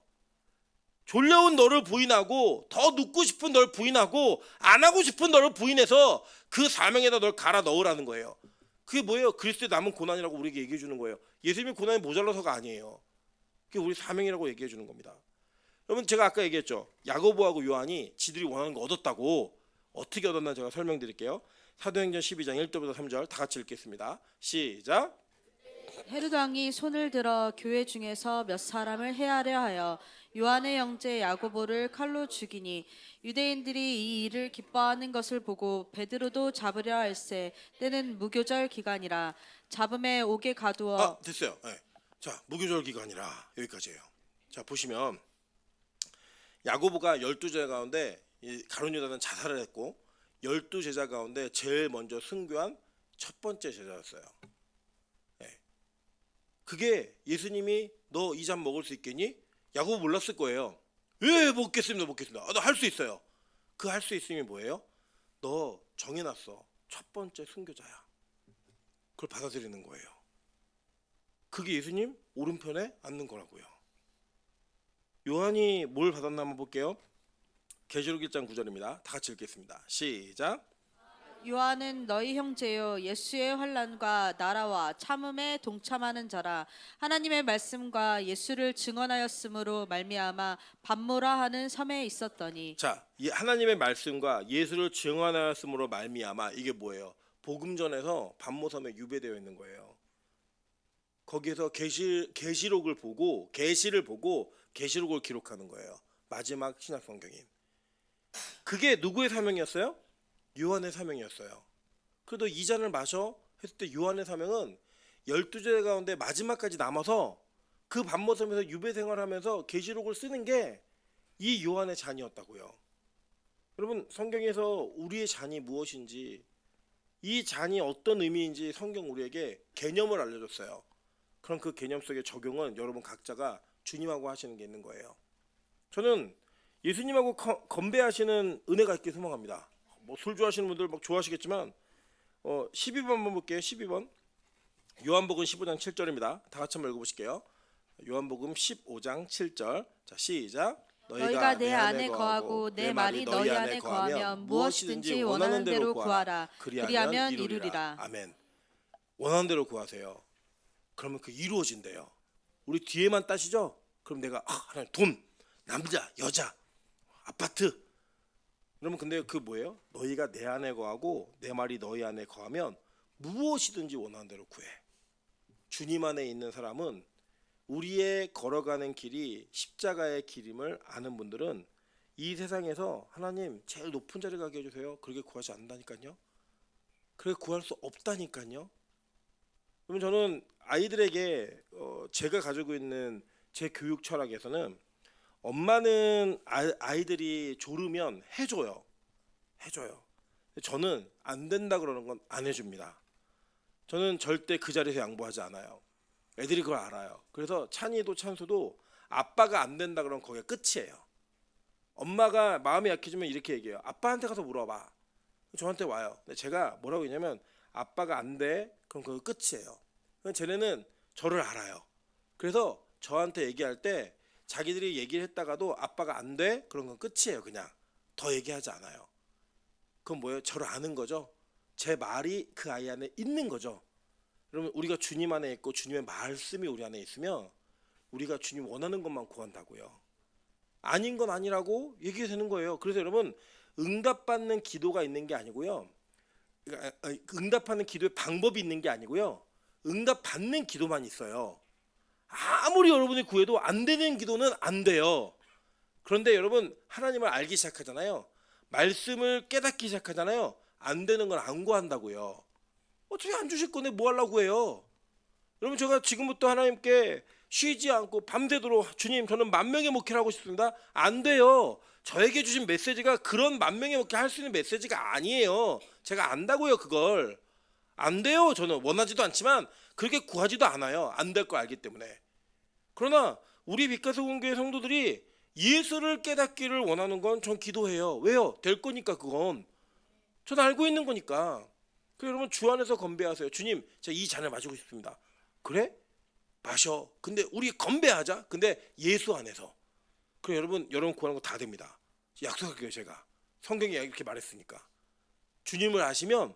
졸려온 너를 부인하고, 더 눕고 싶은 너를 부인하고, 안 하고 싶은 너를 부인해서 그 사명에다 널 갈아 넣으라는 거예요. 그게 뭐예요? 그리스도의 남은 고난이라고 우리에게 얘기해 주는 거예요. 예수님의 고난이 모자라서가 아니에요. 그게 우리 사명이라고 얘기해 주는 겁니다. 여러분, 제가 아까 얘기했죠. 야고보하고 요한이 지들이 원하는 거 얻었다고. 어떻게 얻었나 제가 설명드릴게요. 사도행전 12장 1절부터 3절 다 같이 읽겠습니다. 시작. 헤롯 왕이 손을 들어 교회 중에서 몇 사람을 해하려 하여 요한의 형제 야고보를 칼로 죽이니, 유대인들이 이 일을 기뻐하는 것을 보고 베드로도 잡으려 할세. 때는 무교절 기간이라. 잡음에 옥에 가두어. 됐어요. 네. 자, 무교절 기간이라 여기까지예요. 자, 보시면 야고보가 12제자 가운데 가룟 유다는 자살을 했고, 12제자 가운데 제일 먼저 순교한 첫 번째 제자였어요. 네. 그게 예수님이 너 이 잔 먹을 수 있겠니? 야고보 몰랐을 거예요. 예, 먹겠습니다. 나 할 수 있어요. 그 할 수 있음이 뭐예요? 너 정해놨어. 첫 번째 순교자야. 그걸 받아들이는 거예요. 그게 예수님 오른편에 앉는 거라고요. 요한이 뭘 받았나 한번 볼게요. 계시록 1장 9절입니다. 다 같이 읽겠습니다. 시작. 요한은 너희 형제요 예수의 환난과 나라와 참음에 동참하는 자라. 하나님의 말씀과 예수를 증언하였으므로 말미암아 반모라 하는 섬에 있었더니. 자, 이 하나님의 말씀과 예수를 증언하였으므로 말미암아, 이게 뭐예요? 복음전에서 반모섬에 유배되어 있는 거예요. 거기에서 계시록을 보고 계시록을 기록하는 거예요. 마지막 신약 성경인. 그게 누구의 사명이었어요? 요한의 사명이었어요. 그래도 이 잔을 마셔 했을 때 요한의 사명은 12제자 가운데 마지막까지 남아서 그 반모섬에서 유배 생활하면서 계시록을 쓰는 게 이 요한의 잔이었다고요. 여러분, 성경에서 우리의 잔이 무엇인지, 이 잔이 어떤 의미인지 성경 우리에게 개념을 알려줬어요. 그럼 그 개념 속의 적용은 여러분 각자가 주님하고 하시는 게 있는 거예요. 저는 예수님하고 건배하시는 은혜가 있길 소망합니다. 뭐 술 좋아하시는 분들 막 좋아하시겠지만 12번 한번 볼게요. 12번. 요한복음 15장 7절입니다. 다 같이 한번 읽어보실게요. 요한복음 15장 7절. 자, 시작. 너희가 내 안에 거하고 내 말이 너희 안에 거하면 무엇이든지 원하는 대로 구하라. 그리하면 이루리라. 아멘. 원하는 대로 구하세요. 그러면 그 이루어진대요. 우리 뒤에만 따시죠? 그럼 내가 하나님 돈, 남자, 여자, 아파트. 그러면 근데 그 뭐예요? 너희가 내 안에 거하고 내 말이 너희 안에 거하면 무엇이든지 원하는 대로 구해. 주님 안에 있는 사람은, 우리의 걸어가는 길이 십자가의 길임을 아는 분들은 이 세상에서 하나님 제일 높은 자리 가게 해주세요. 그렇게 구하지 않는다니까요. 그렇게 구할 수 없다니까요. 그러면 저는 아이들에게 제가 가지고 있는 제 교육 철학에서는, 엄마는 아이들이 졸으면 해줘요. 저는 안 된다 그러는 건 안 해줍니다. 저는 절대 그 자리에서 양보하지 않아요. 애들이 그걸 알아요. 그래서 찬이도 찬수도 아빠가 안 된다 그러면 거기가 끝이에요. 엄마가 마음이 약해지면 이렇게 얘기해요. 아빠한테 가서 물어봐. 저한테 와요. 근데 제가 뭐라고 했냐면, 아빠가 안 돼, 그럼 그거 끝이에요. 쟤네는 저를 알아요. 그래서 저한테 얘기할 때 자기들이 얘기를 했다가도 아빠가 안 돼, 그런 건 끝이에요. 그냥 더 얘기하지 않아요. 그건 뭐예요? 저를 아는 거죠. 제 말이 그 아이 안에 있는 거죠. 그러면 우리가 주님 안에 있고 주님의 말씀이 우리 안에 있으면 우리가 주님 원하는 것만 구한다고요. 아닌 건 아니라고 얘기가 되는 거예요. 그래서 여러분, 응답받는 기도가 있는 게 아니고요. 응답하는 기도의 방법이 있는 게 아니고요. 응답받는 기도만 있어요. 아무리 여러분이 구해도 안 되는 기도는 안 돼요. 그런데 여러분, 하나님을 알기 시작하잖아요. 말씀을 깨닫기 시작하잖아요. 안 되는 건 안 구한다고요. 어차피 안 주실 건데 뭐 하려고 해요? 여러분 제가 지금부터 하나님께 쉬지 않고 밤새도록 주님 저는 10,000명의 목회를 하고 싶습니다. 안 돼요. 저에게 주신 메시지가 그런 10,000명의 목회 할 수 있는 메시지가 아니에요. 제가 안다고요 그걸. 안 돼요. 저는 원하지도 않지만 그렇게 구하지도 않아요. 안 될 거 알기 때문에. 그러나 우리 빛가서 공교회 성도들이 예수를 깨닫기를 원하는 건 전 기도해요. 왜요? 될 거니까 그건. 전 알고 있는 거니까. 그래서 여러분 주 안에서 건배하세요. 주님 제가 이 잔을 마시고 싶습니다. 그래? 마셔. 근데 우리 건배하자. 근데 예수 안에서. 그래 여러분 구하는 거 다 됩니다. 약속할게요 제가. 성경이 이렇게 말했으니까. 주님을 아시면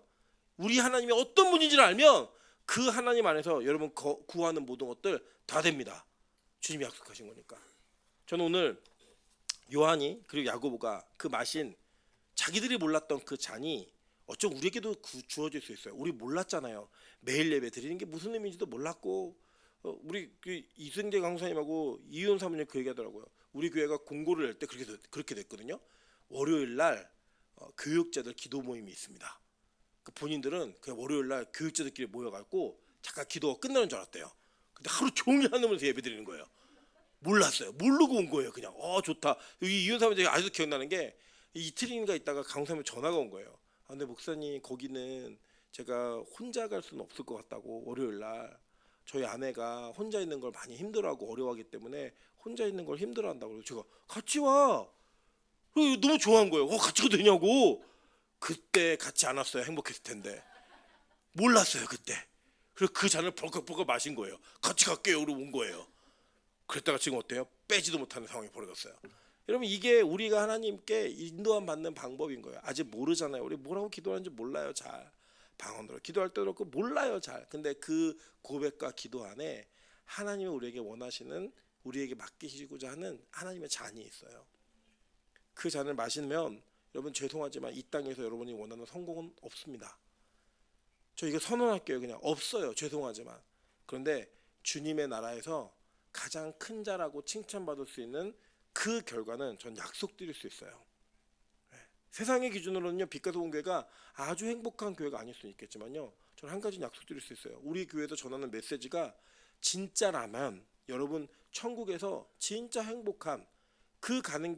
우리 하나님이 어떤 분인지를 알면 그 하나님 안에서 여러분 구하는 모든 것들 다 됩니다. 주님이 약속하신 거니까. 저는 오늘 요한이 그리고 야고보가 그 마신 자기들이 몰랐던 그 잔이 어쩜 우리에게도 주어질 수 있어요. 우리 몰랐잖아요. 매일 예배 드리는 게 무슨 의미인지도 몰랐고 우리 그 이승재 강사님하고 이윤 사모님 그 얘기하더라고요. 우리 교회가 공고를 낼 때 그렇게 됐거든요. 월요일 날 교육자들 기도 모임이 있습니다. 그 본인들은 그 월요일 날 교육자들끼리 모여갖고 잠깐 기도가 끝나는 줄 알았대요. 근데 하루 종일 하늘에서 예배 드리는 거예요. 몰랐어요. 모르고 온 거예요. 그냥 좋다. 이 이윤 사모님 아직도 기억나는 게 이틀인가 있다가 강사님 전화가 온 거예요. 근데 목사님 거기는 제가 혼자 갈 수는 없을 것 같다고 월요일 날 저희 아내가 혼자 있는 걸 많이 힘들어하고 어려워하기 때문에 혼자 있는 걸 힘들어한다고 그래서 제가 같이 와. 너무 좋아한 거예요. 같이 가도 되냐고. 그때 같이 안 왔어요. 행복했을 텐데. 몰랐어요 그때. 그래서 그 잔을 벌컥벌컥 마신 거예요. 같이 갈게요. 그러고 온 거예요. 그랬다가 지금 어때요? 빼지도 못하는 상황이 벌어졌어요. 여러분 이게 우리가 하나님께 인도함 받는 방법인 거예요. 아직 모르잖아요. 우리 뭐라고 기도하는지 몰라요. 잘 방언으로 기도할 때도 그렇고 몰라요. 잘. 근데 그 고백과 기도 안에 하나님이 우리에게 원하시는 우리에게 맡기시고자 하는 하나님의 잔이 있어요. 그 잔을 마시면 여러분 죄송하지만 이 땅에서 여러분이 원하는 성공은 없습니다. 저 이거 선언할게요. 그냥 없어요. 죄송하지만. 그런데 주님의 나라에서 가장 큰 자라고 칭찬받을 수 있는 그 결과는 전 약속드릴 수 있어요. 세상의 기준으로는요 빛가서 공교회가 아주 행복한 교회가 아닐 수는 있겠지만요 저는 한 가지는 약속드릴 수 있어요. 우리 교회에서 전하는 메시지가 진짜라면 여러분 천국에서 진짜 행복한 그 가는 길